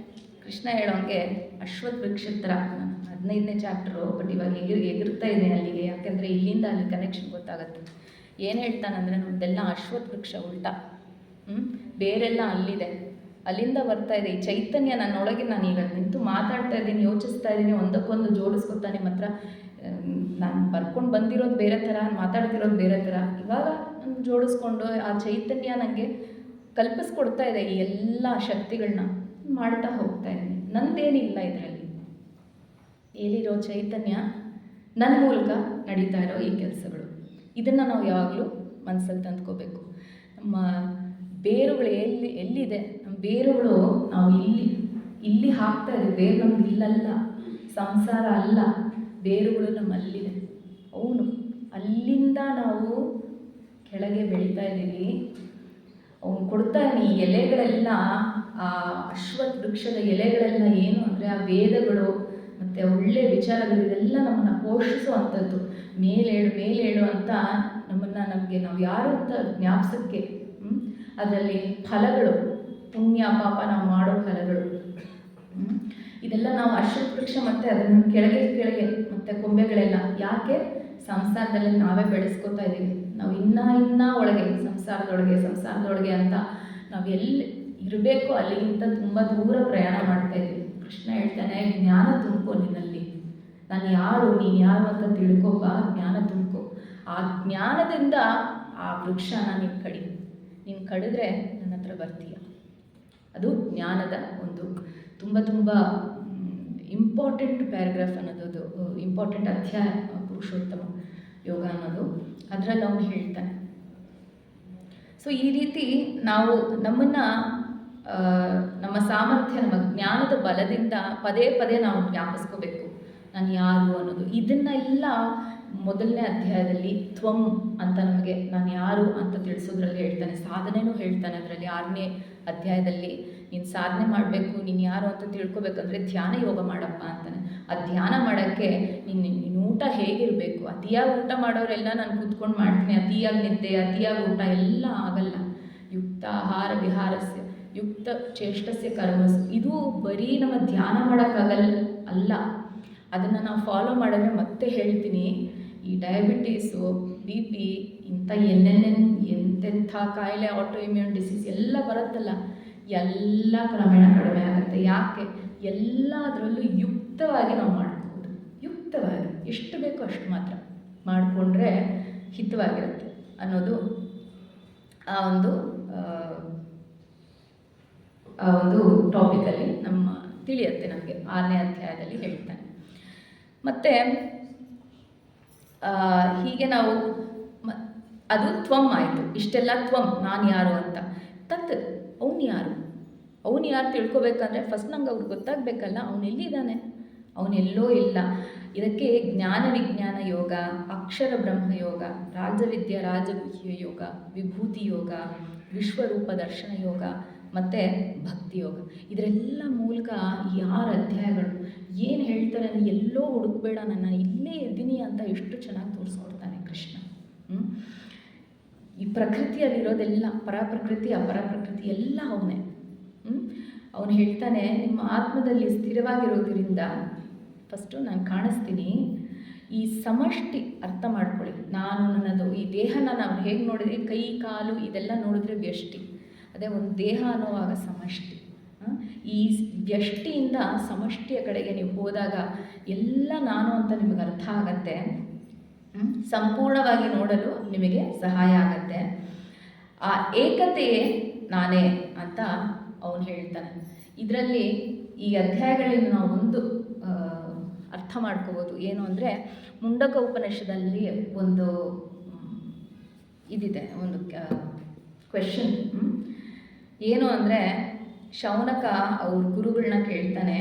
ಕೃಷ್ಣ ಹೇಳೋಂಗೆ ಅಶ್ವತ್ಥ ವೃಕ್ಷತ್ರ 15ನೇ ಚಾಪ್ಟರು, ಬಟ್ ಇವಾಗ ಎಗಿರ್ತಾ ಇದೆ ಅಲ್ಲಿಗೆ. ಯಾಕೆಂದರೆ ಇಲ್ಲಿಂದ ಅಲ್ಲಿ ಕನೆಕ್ಷನ್ ಗೊತ್ತಾಗುತ್ತೆ. ಏನು ಹೇಳ್ತಾನಂದರೆ, ನಮ್ಮದೆಲ್ಲ ಅಶ್ವತ್ಥ ವೃಕ್ಷ ಉಲ್ಟಾ, ಬೇರೆಲ್ಲ ಅಲ್ಲಿದೆ, ಅಲ್ಲಿಂದ ಬರ್ತಾ ಇದೆ ಈ ಚೈತನ್ಯ ನನ್ನೊಳಗೆ. ನಾನು ಈಗ ನಿಂತು ಮಾತಾಡ್ತಾ ಇದ್ದೀನಿ, ಯೋಚಿಸ್ತಾ ಇದ್ದೀನಿ, ಒಂದಕ್ಕೊಂದು ಜೋಡಿಸ್ಕೊತಾ ನಿಮ್ಮ ಹತ್ರ. ನಾನು ಬರ್ಕೊಂಡು ಬಂದಿರೋದು ಬೇರೆ ಥರ, ಮಾತಾಡ್ತಿರೋದು ಬೇರೆ ಥರ. ಇವಾಗ ಜೋಡಿಸ್ಕೊಂಡು ಆ ಚೈತನ್ಯ ನನಗೆ ಕಲ್ಪಿಸ್ಕೊಡ್ತಾ ಇದೆ ಈ ಎಲ್ಲ ಶಕ್ತಿಗಳನ್ನ ಮಾಡ್ತಾ ಹೋಗ್ತಾ ಇದ್ದೀನಿ. ನಂದೇನಿಲ್ಲ ಇದರಲ್ಲಿ, ಏಲಿರೋ ಚೈತನ್ಯ ನನ್ನ ಮೂಲಕ ನಡೀತಾ ಇರೋ ಈ ಕೆಲಸಗಳು. ಇದನ್ನು ನಾವು ಯಾವಾಗಲೂ ಮನಸ್ಸಲ್ಲಿ ತಂದ್ಕೋಬೇಕು. ನಮ್ಮ ಬೇರುಗಳು ಎಲ್ಲಿದೆ, ನಮ್ಮ ಬೇರುಗಳು ನಾವು ಇಲ್ಲಿ ಹಾಕ್ತಾ ಇದ್ದೀವಿ. ಬೇರು ನಮ್ಗೆ ಇಲ್ಲಲ್ಲ, ಸಂಸಾರ ಅಲ್ಲ, ಬೇರುಗಳು ನಮ್ಮಲ್ಲಿದೆ. ಅವನು ಅಲ್ಲಿಂದ ನಾವು ಕೆಳಗೆ ಬೆಳೀತಾ ಇದ್ದೀವಿ. ಅವನು ಕೊಡ್ತಾನೆ ಈ ಎಲೆಗಳೆಲ್ಲ, ಆ ಅಶ್ವತ್ಥ ವೃಕ್ಷದ ಎಲೆಗಳೆಲ್ಲ ಏನು ಅಂದರೆ ಆ ವೇದಗಳು ಮತ್ತು ಒಳ್ಳೆಯ ವಿಚಾರಗಳು, ಇದೆಲ್ಲ ನಮ್ಮನ್ನು ಪೋಷಿಸುವಂಥದ್ದು. ಮೇಲೇಳು ಅಂತ ನಮಗೆ ನಾವು ಯಾರು ಅಂತ ಜ್ಞಾಪಿಸೋಕ್ಕೆ. ಅದರಲ್ಲಿ ಫಲಗಳು, ಪುಣ್ಯ ಪಾಪ ನಾವು ಮಾಡೋ ಫಲಗಳು, ಇದೆಲ್ಲ ನಾವು ಅಶ್ವತ್ಥ ವೃಕ್ಷ ಮತ್ತು ಅದನ್ನು ಕೆಳಗೆ ಮತ್ತು ಕೊಂಬೆಗಳೆಲ್ಲ ಯಾಕೆ ಸಂಸಾರದಲ್ಲಿ ನಾವೇ ಬೆಳೆಸ್ಕೊತಾ ಇದ್ದೀವಿ. ನಾವು ಇನ್ನೂ ಒಳಗೆ ಸಂಸಾರದೊಳಗೆ ಅಂತ ನಾವು ಎಲ್ಲಿ ಇರಬೇಕು ಅಲ್ಲಿಗಿಂತ ತುಂಬ ದೂರ ಪ್ರಯಾಣ ಮಾಡ್ತಾ ಇದ್ದೀವಿ. ಕೃಷ್ಣ ಹೇಳ್ತಾನೆ, ಜ್ಞಾನ ತುಂಬ್ಕೋ ನಿನ್ನಲ್ಲಿ. ನಾನು ಯಾರು, ನೀನು ಯಾರು ಅಂತ ತಿಳ್ಕೊಬ್ಬ, ಜ್ಞಾನ ತುಂಬ್ಕೋ. ಆ ಜ್ಞಾನದಿಂದ ಆ ವೃಕ್ಷನ ನೀನು ಕಡಿದ್ರೆ ನನ್ನ ಹತ್ರ ಬರ್ತೀಯ. ಅದು ಜ್ಞಾನದ ಒಂದು ತುಂಬ ಇಂಪಾರ್ಟೆಂಟ್ ಪ್ಯಾರಾಗ್ರಾಫ್ ಅನ್ನೋದು, ಇಂಪಾರ್ಟೆಂಟ್ ಅಧ್ಯಾಯ ಪುರುಷೋತ್ತಮ ಯೋಗ ಅನ್ನೋದು. ಅದರಲ್ಲಿ ಅವನು ಹೇಳ್ತಾನೆ. ಸೊ ಈ ರೀತಿ ನಾವು ನಮ್ಮನ್ನು ನಮ್ಮ ಸಾಮರ್ಥ್ಯ, ನಮ್ಮ ಜ್ಞಾನದ ಬಲದಿಂದ ಪದೇ ನಾವು ಜ್ಞಾಪಿಸ್ಕೋಬೇಕು ನಾನು ಯಾರು ಅನ್ನೋದು. ಇದನ್ನೆಲ್ಲ ಮೊದಲನೇ ಅಧ್ಯಾಯದಲ್ಲಿ ತ್ವಂ ಅಂತ ನಮಗೆ ನಾನು ಯಾರು ಅಂತ ತಿಳಿಸೋದ್ರಲ್ಲಿ ಹೇಳ್ತಾನೆ. ಸಾಧನೆನೂ ಹೇಳ್ತಾನೆ ಅದರಲ್ಲಿ 6ನೇ ಅಧ್ಯಾಯದಲ್ಲಿ. ನೀನು ಸಾಧನೆ ಮಾಡಬೇಕು, ನೀನು ಯಾರು ಅಂತ ತಿಳ್ಕೊಬೇಕಂದ್ರೆ ಧ್ಯಾನ ಯೋಗ ಮಾಡಪ್ಪ ಅಂತಾನೆ. ಆ ಧ್ಯಾನ ಮಾಡೋಕ್ಕೆ ನೀನು ಊಟ ಹೇಗಿರಬೇಕು. ಅತಿಯಾಗಿ ಊಟ ಮಾಡೋರೆಲ್ಲ ನಾನು ಕೂತ್ಕೊಂಡು ಮಾಡ್ತೀನಿ, ಅತಿಯಾಗಿ ನಿದ್ದೆ, ಅತಿಯಾಗಿ ಊಟ ಎಲ್ಲ ಆಗಲ್ಲ. ಯುಕ್ತ ಆಹಾರ ವಿಹಾರಸ್ಯ ಯುಕ್ತ ಚೇಷ್ಟಸ್ಯ ಕರ್ಮಸು. ಇದು ಬರೀ ನಮ್ಮ ಧ್ಯಾನ ಮಾಡೋಕ್ಕಾಗಲ್ಲ, ಅದನ್ನು ನಾವು ಫಾಲೋ ಮಾಡಿದ್ರೆ ಮತ್ತೆ ಹೇಳ್ತೀನಿ, ಈ ಡಯಾಬಿಟೀಸು, BP, ಇಂಥ ಎಂತೆಂಥ ಕಾಯಿಲೆ, ಆಟೋ ಇಮ್ಯೂನ್ ಡಿಸೀಸ್ ಎಲ್ಲ ಬರುತ್ತಲ್ಲ, ಎಲ್ಲ ಕ್ರಮೇಣ ಕಡಿಮೆ ಆಗುತ್ತೆ. ಯಾಕೆ? ಎಲ್ಲದರಲ್ಲೂ ಯುಕ್ತವಾಗಿ ನಾವು ಮಾಡ್ಕೋಬೋದು. ಯುಕ್ತವಾಗಿ ಎಷ್ಟು ಬೇಕೋ ಅಷ್ಟು ಮಾತ್ರ ಮಾಡಿಕೊಂಡ್ರೆ ಹಿತವಾಗಿರುತ್ತೆ ಅನ್ನೋದು ಆ ಒಂದು ಟಾಪಿಕಲ್ಲಿ ನಮ್ಮ ತಿಳಿಯುತ್ತೆ ನಮಗೆ. 6ನೇ ಅಧ್ಯಾಯದಲ್ಲಿ ಹೇಳ್ತಾನೆ. ಮತ್ತು ಹೀಗೆ ನಾವು ಅದು ತ್ವಂ ಆಯಿತು. ಇಷ್ಟೆಲ್ಲ ತ್ವಂ, ನಾನು ಯಾರು ಅಂತ. ತತ್ ಅವನು ಯಾರು ತಿಳ್ಕೊಬೇಕಂದ್ರೆ ಫಸ್ಟ್ ನಂಗೆ ಅವ್ರಿಗೆ ಗೊತ್ತಾಗಬೇಕಲ್ಲ, ಅವನೆಲ್ಲಿದ್ದಾನೆ, ಅವನೆಲ್ಲೋ ಇಲ್ಲ. ಇದಕ್ಕೆ ಜ್ಞಾನ ವಿಜ್ಞಾನ ಯೋಗ, ಅಕ್ಷರ ಬ್ರಹ್ಮ ಯೋಗ, ರಾಜವಿದ್ಯಾ ರಾಜಗುಹ್ಯ ಯೋಗ, ವಿಭೂತಿ ಯೋಗ, ವಿಶ್ವರೂಪ ದರ್ಶನ ಯೋಗ ಮತ್ತು ಭಕ್ತಿ ಯೋಗ. ಇದರೆಲ್ಲ ಮೂಲಕ ಈ 6 ಅಧ್ಯಾಯಗಳು ಏನು ಹೇಳ್ತಾರೆ ಅಂದರೆ, ಎಲ್ಲೋ ಹುಡುಕಬೇಡ, ನನ್ನ ಇಲ್ಲೇ ಇದ್ದೀನಿ ಅಂತ ಎಷ್ಟು ಚೆನ್ನಾಗಿ ತೋರಿಸ್ಕೊಡ್ತಾನೆ ಕೃಷ್ಣ. ಈ ಪ್ರಕೃತಿಯಲ್ಲಿರೋದೆಲ್ಲ ಪರಪ್ರಕೃತಿ ಅಪರಪ್ರಕೃತಿ ಎಲ್ಲ ಅವನೇ. ಅವನು ಹೇಳ್ತಾನೆ, ನಿಮ್ಮ ಆತ್ಮದಲ್ಲಿ ಸ್ಥಿರವಾಗಿರೋದ್ರಿಂದ ಫಸ್ಟು ನಾನು ಕಾಣಿಸ್ತೀನಿ. ಈ ಸಮಷ್ಟಿ ಅರ್ಥ ಮಾಡ್ಕೊಳ್ಳಿ. ನಾನು ನನ್ನದು ಈ ದೇಹನ ನಾವು ಹೇಗೆ ನೋಡಿದ್ರಿ, ಕೈ ಕಾಲು ಇದೆಲ್ಲ ನೋಡಿದ್ರೆ ವ್ಯಷ್ಟಿ. ಅದೇ ಒಂದು ದೇಹ ಅನ್ನೋವಾಗ ಸಮಷ್ಟಿ. ಈ ವ್ಯಷ್ಟಿಯಿಂದ ಸಮಷ್ಟಿಯ ಕಡೆಗೆ ನೀವು ಹೋದಾಗ ಎಲ್ಲ ನಾನು ಅಂತ ನಿಮಗೆ ಅರ್ಥ ಆಗತ್ತೆ. ಸಂಪೂರ್ಣವಾಗಿ ನೋಡಲು ನಿಮಗೆ ಸಹಾಯ ಆಗತ್ತೆ. ಆ ಏಕತೆಯೇ ನಾನೇ ಅಂತ ಅವನು ಹೇಳ್ತಾನೆ. ಇದರಲ್ಲಿ ಈ ಅಧ್ಯಾಯಗಳಿಂದ ನಾವು ಒಂದು ಅರ್ಥ ಮಾಡ್ಕೋಬೋದು. ಏನು ಅಂದರೆ, ಮುಂಡಕ ಉಪನಿಷದಲ್ಲಿ ಒಂದು ಇದಿದೆ, ಒಂದು ಕ್ವೆಶನ್. ಏನು ಅಂದರೆ ಶೌನಕ ಅವ್ರ ಗುರುಗಳನ್ನ ಕೇಳ್ತಾನೆ,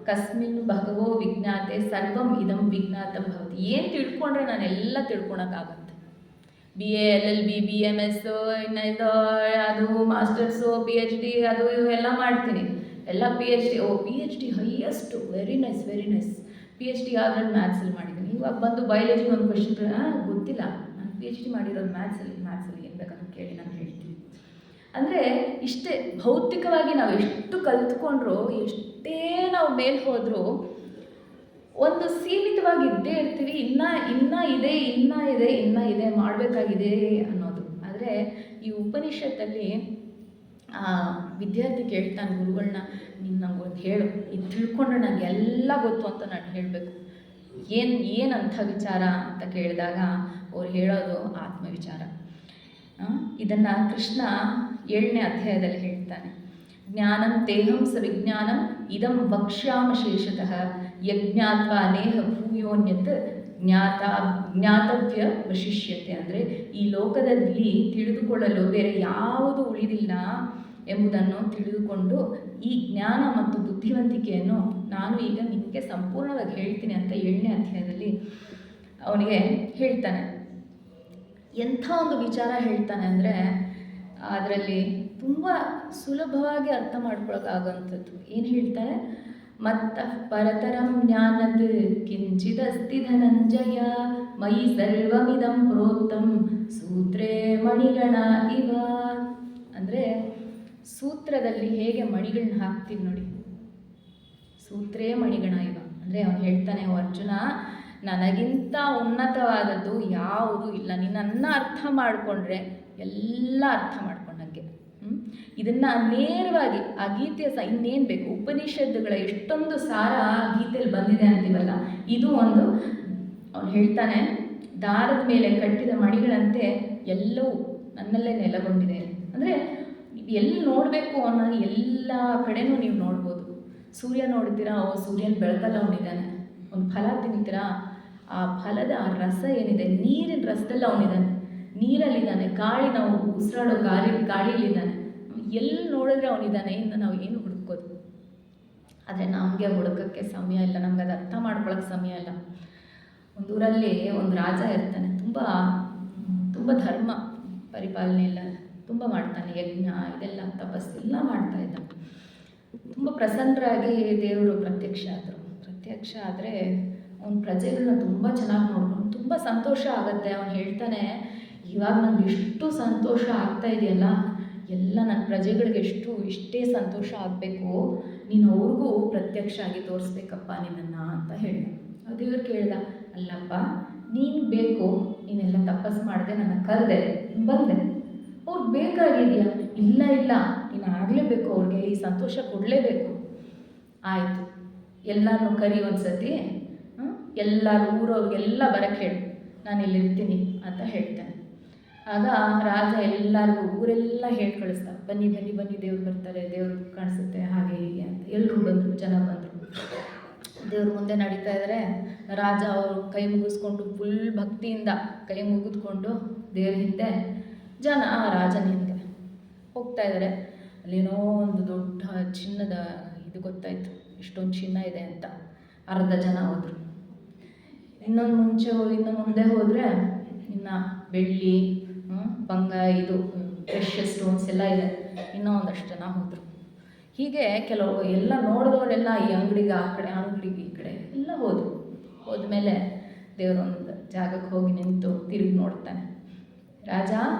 ಕಸ್ಮಿನ್ ಭಗವೋ ವಿಜ್ಞಾತೆ ಸರ್ವಂ ಇದಂ ವಿಜ್ಞಾತಂ ಭವತಿ. ಏನು ತಿಳ್ಕೊಂಡ್ರೆ ನಾನೆಲ್ಲ ತಿಳ್ಕೊಳಕ್ಕಾಗತ್ತೆ. BA LLB BMS ಇನ್ನು ಇದು ಅದು ಮಾಸ್ಟರ್ಸು PhD ಅದು ಇವು ಎಲ್ಲ ಮಾಡ್ತೀನಿ, ಎಲ್ಲ PhD. PhD highest, very nice PhD ಅದ್ರಲ್ಲಿ ಮ್ಯಾಥ್ಸಲ್ಲಿ ಮಾಡಿದ್ದೀನಿ. ಇವಾಗ ಬಂದು ಬಯಾಲಜಿ ಒಂದು ಕ್ವೆಶನ್ ಗೊತ್ತಿಲ್ಲ, ನಾನು PhD ಮಾಡಿರೋದು ಮ್ಯಾಥ್ಸಲ್ಲಿ ಏನು ಬೇಕಾದ್ರೂ ಕೇಳಿ ನಾನು ಹೇಳ್ತೀನಿ. ಅಂದರೆ ಇಷ್ಟೇ ಭೌತಿಕವಾಗಿ ನಾವು ಎಷ್ಟು ಕಲ್ತ್ಕೊಂಡ್ರೂ, ಎಷ್ಟೇ ನಾವು ಮೇಲೆ ಹೋದರೂ ಒಂದು ಸೀಮಿತವಾಗಿ ಇದ್ದೇ ಇರ್ತೀವಿ. ಇನ್ನೂ ಇದೆ ಮಾಡಬೇಕಾಗಿದೆ ಅನ್ನೋದು. ಆದರೆ ಈ ಉಪನಿಷತ್ತಲ್ಲಿ ವಿದ್ಯಾರ್ಥಿ ಕೇಳ್ತಾನೆ ಗುರುಗಳನ್ನ, ನೀನು ನಂಗೊಂದು ಹೇಳು, ಇದು ತಿಳ್ಕೊಂಡ್ರೆ ನನಗೆ ಎಲ್ಲ ಗೊತ್ತು ಅಂತ ನಾನು ಹೇಳಬೇಕು, ಏನಂಥ ವಿಚಾರ ಅಂತ ಕೇಳಿದಾಗ ಅವ್ರು ಹೇಳೋದು ಆತ್ಮವಿಚಾರ. ಇದನ್ನು ಕೃಷ್ಣ 7ನೇ ಅಧ್ಯಾಯದಲ್ಲಿ ಹೇಳ್ತಾನೆ. ಜ್ಞಾನಂ ತೇಹಂ ಸ ವಿಜ್ಞಾನಂ ಇದಂ ವಕ್ಷ್ಯಾಮ ಶೇಷತಃ ಯಜ್ಞಾತ್ವಾ ನೇಹ ಭೂಯೋನ್ಯತ್ ಜ್ಞಾತವ್ಯ ವಶಿಷ್ಯತೆ. ಅಂದರೆ ಈ ಲೋಕದಲ್ಲಿ ತಿಳಿದುಕೊಳ್ಳಲು ಬೇರೆ ಯಾವುದು ಉಳಿದಿಲ್ಲ ಎಂಬುದನ್ನು ತಿಳಿದುಕೊಂಡು ಈ ಜ್ಞಾನ ಮತ್ತು ಬುದ್ಧಿವಂತಿಕೆಯನ್ನು ನಾನು ಈಗ ನಿಮಗೆ ಸಂಪೂರ್ಣವಾಗಿ ಹೇಳ್ತೀನಿ ಅಂತ 7ನೇ ಅಧ್ಯಾಯದಲ್ಲಿ ಅವನಿಗೆ ಹೇಳ್ತಾನೆ. ಎಂಥ ಒಂದು ವಿಚಾರ ಹೇಳ್ತಾನೆ ಅಂದರೆ ಅದರಲ್ಲಿ ತುಂಬ ಸುಲಭವಾಗಿ ಅರ್ಥ ಮಾಡ್ಕೊಳಕ್ಕಾಗೋಂಥದ್ದು. ಏನು ಹೇಳ್ತಾರೆ? ಮತ್ತ ಪರತರಂ ಜ್ಞಾನದ್ ಕಿಂಚಿದಸ್ತಿ ಧನಂಜಯ ಮಯಿ ಸರ್ವಮಿದಂ ಪ್ರೋಕ್ತಂ ಸೂತ್ರೇ ಮಣಿಗಣ ಇವ. ಅಂದರೆ ಸೂತ್ರದಲ್ಲಿ ಹೇಗೆ ಮಣಿಗಳನ್ನ ಹಾಕ್ತೀವಿ ನೋಡಿ, ಸೂತ್ರೇ ಮಣಿಗಣ ಇವ. ಅಂದರೆ ಅವನು ಹೇಳ್ತಾನೆ, ಓ ಅರ್ಜುನ, ನನಗಿಂತ ಉನ್ನತವಾದದ್ದು ಯಾವುದೂ ಇಲ್ಲ. ನಿನ್ನನ್ನು ಅರ್ಥ ಮಾಡಿಕೊಂಡ್ರೆ ಎಲ್ಲ ಅರ್ಥ ಮಾಡ್ಕೊಂಡಂಗೆ. ಇದನ್ನು ನೇರವಾಗಿ ಆ ಗೀತೆಯ ಇನ್ನೇನು ಬೇಕು, ಉಪನಿಷತ್ತುಗಳ ಎಷ್ಟೊಂದು ಸಾರ ಗೀತೆಯಲ್ಲಿ ಬಂದಿದೆ ಅಂತೀವಲ್ಲ, ಇದು ಒಂದು. ಅವನು ಹೇಳ್ತಾನೆ, ದಾರದ ಮೇಲೆ ಕಟ್ಟಿದ ಮಣಿಗಳಂತೆ ಎಲ್ಲವೂ ನನ್ನಲ್ಲೇ ನೆಲೆಗೊಂಡಿದೆ. ಅಂದರೆ ಎಲ್ಲಿ ನೋಡಬೇಕು ಅನ್ನೋ ಎಲ್ಲ ಕಡೆನೂ ನೀವು ನೋಡ್ಬೋದು. ಸೂರ್ಯ ನೋಡ್ತೀರಾ, ಸೂರ್ಯನ ಬೆಳಕಲ್ಲ ಅವನಿದ್ದಾನೆ. ಒಂದು ಫಲ ತಿಂತೀರಾ, ಆ ಫಲದ ಆ ರಸ ಏನಿದೆ, ನೀರಿನ ರಸದಲ್ಲಿ ಅವನಿದ್ದಾನೆ, ನೀರಲ್ಲಿದ್ದಾನೆ. ಗಾಳಿ, ನಾವು ಉಸಿರಾಡೋ ಗಾಳಿಯಲ್ಲಿದ್ದಾನೆ. ಎಲ್ಲಿ ನೋಡಿದ್ರೆ ಅವನಿದ್ದಾನೆ. ಇನ್ನು ನಾವು ಏನು ಹುಡುಕೋದು? ಆದರೆ ನಮಗೆ ಹುಡುಕೋಕ್ಕೆ ಸಮಯ ಇಲ್ಲ, ನಮ್ಗೆ ಅದು ಅರ್ಥ ಮಾಡ್ಕೊಳ್ಳೋಕ್ಕೆ ಸಮಯ ಇಲ್ಲ. ಒಂದು ಊರಲ್ಲಿ ಒಂದು ರಾಜ ಇರ್ತಾನೆ, ತುಂಬ ಧರ್ಮ ಪರಿಪಾಲನೆ ಇಲ್ಲ, ತುಂಬ ಮಾಡ್ತಾನೆ, ಯಜ್ಞ ಇದೆಲ್ಲ ತಪಸ್ಸೆಲ್ಲ ಮಾಡ್ತಾ ಇದ್ದ. ತುಂಬ ಪ್ರಸನ್ನರಾಗಿ ದೇವರು ಪ್ರತ್ಯಕ್ಷ ಆದರೆ ಅವನ ಪ್ರಜೆಗಳನ್ನ ತುಂಬ ಚೆನ್ನಾಗಿ ನೋಡ್ಕೊಂಡು ತುಂಬ ಸಂತೋಷ ಆಗುತ್ತೆ. ಅವನು ಹೇಳ್ತಾನೆ, ಇವಾಗ ನನಗೆ ಎಷ್ಟು ಸಂತೋಷ ಆಗ್ತಾ ಇದೆಯಲ್ಲ, ಎಲ್ಲ ನನ್ನ ಪ್ರಜೆಗಳಿಗೆ ಇಷ್ಟೇ ಸಂತೋಷ ಆಗಬೇಕು, ನೀನು ಅವ್ರಿಗೂ ಪ್ರತ್ಯಕ್ಷ ಆಗಿ ತೋರಿಸ್ಬೇಕಪ್ಪ ನಿನ್ನನ್ನು ಅಂತ ಹೇಳಿದ. ದೇವ್ರು ಕೇಳ್ದ, ಅಲ್ಲಪ್ಪ ನೀನು ಬೇಕು, ನೀನೆಲ್ಲ ತಪಸ್ಸು ಮಾಡಿದೆ, ನನ್ನ ಕರೆದೆ, ಬಂದೆ, ಅವ್ರಿಗೆ ಬೇಕಾಗಿದೆಯಾ? ಇಲ್ಲ ನೀನು ಆಗಲೇಬೇಕು, ಅವ್ರಿಗೆ ಈ ಸಂತೋಷ ಕೊಡಲೇಬೇಕು. ಆಯಿತು, ಎಲ್ಲರನ್ನೂ ಕರಿ ಒಂದು ಸತಿ, ಎಲ್ಲರೂ ಊರವ್ರಿಗೆಲ್ಲ ಬರೋಕ್ಕೆ ಹೇಳಿ, ನಾನು ಇಲ್ಲಿರ್ತೀನಿ ಅಂತ ಹೇಳ್ತಾನೆ. ಆಗ ರಾಜ ಎಲ್ಲರಿಗೂ ಊರೆಲ್ಲ ಹೇಳಿ ಕಳಿಸ್ದ, ಬನ್ನಿ ದೇವ್ರು ಬರ್ತಾರೆ, ದೇವ್ರು ಕಾಣಿಸುತ್ತೆ, ಹಾಗೆ ಹೀಗೆ ಅಂತ. ಎಲ್ಲರೂ ಬಂದರು, ಜನ ಬಂದರು. ದೇವ್ರ ಮುಂದೆ ನಡೀತಾ ಇದ್ದಾರೆ. ರಾಜ ಅವರು ಕೈ ಮುಗಿಸ್ಕೊಂಡು ಫುಲ್ ಭಕ್ತಿಯಿಂದ ಕೈ ಮುಗಿದ್ಕೊಂಡು ದೇವ್ರ ಹಿಂದೆ, ಜನ ರಾಜನ ಹಿಂದೆ ಹೋಗ್ತಾ ಇದ್ದಾರೆ. ಅಲ್ಲೇನೋ ಒಂದು ದೊಡ್ಡ ಚಿನ್ನದ ಇದು ಗೊತ್ತಾಯಿತು, ಇಷ್ಟೊಂದು ಚಿನ್ನ ಇದೆ ಅಂತ. ಅರ್ಧ ಜನ ಹೋದರು. ಇನ್ನು ಮುಂದೆ ಹೋದರೆ ಇನ್ನು ಬೆಳ್ಳಿ, ಇದು ಪ್ರೆಷಸ್ ಸ್ಟೋನ್ಸ್ ಎಲ್ಲ ಇದೆ. ಇನ್ನೂ ಒಂದಷ್ಟು ಜನ ಹೋದರು. ಹೀಗೆ ಕೆಲವು ಎಲ್ಲ ನೋಡಿದವರೆಲ್ಲ ಈ ಅಂಗಡಿಗೆ ಆ ಕಡೆ, ಅಂಗಡಿಗೆ ಈ ಕಡೆ ಎಲ್ಲ ಹೋದ್ಮೇಲೆ ದೇವರೊಂದು ಜಾಗಕ್ಕೆ ಹೋಗಿ ನಿಂತು ತಿರುಗಿ ನೋಡ್ತಾನೆ. ರಾಜ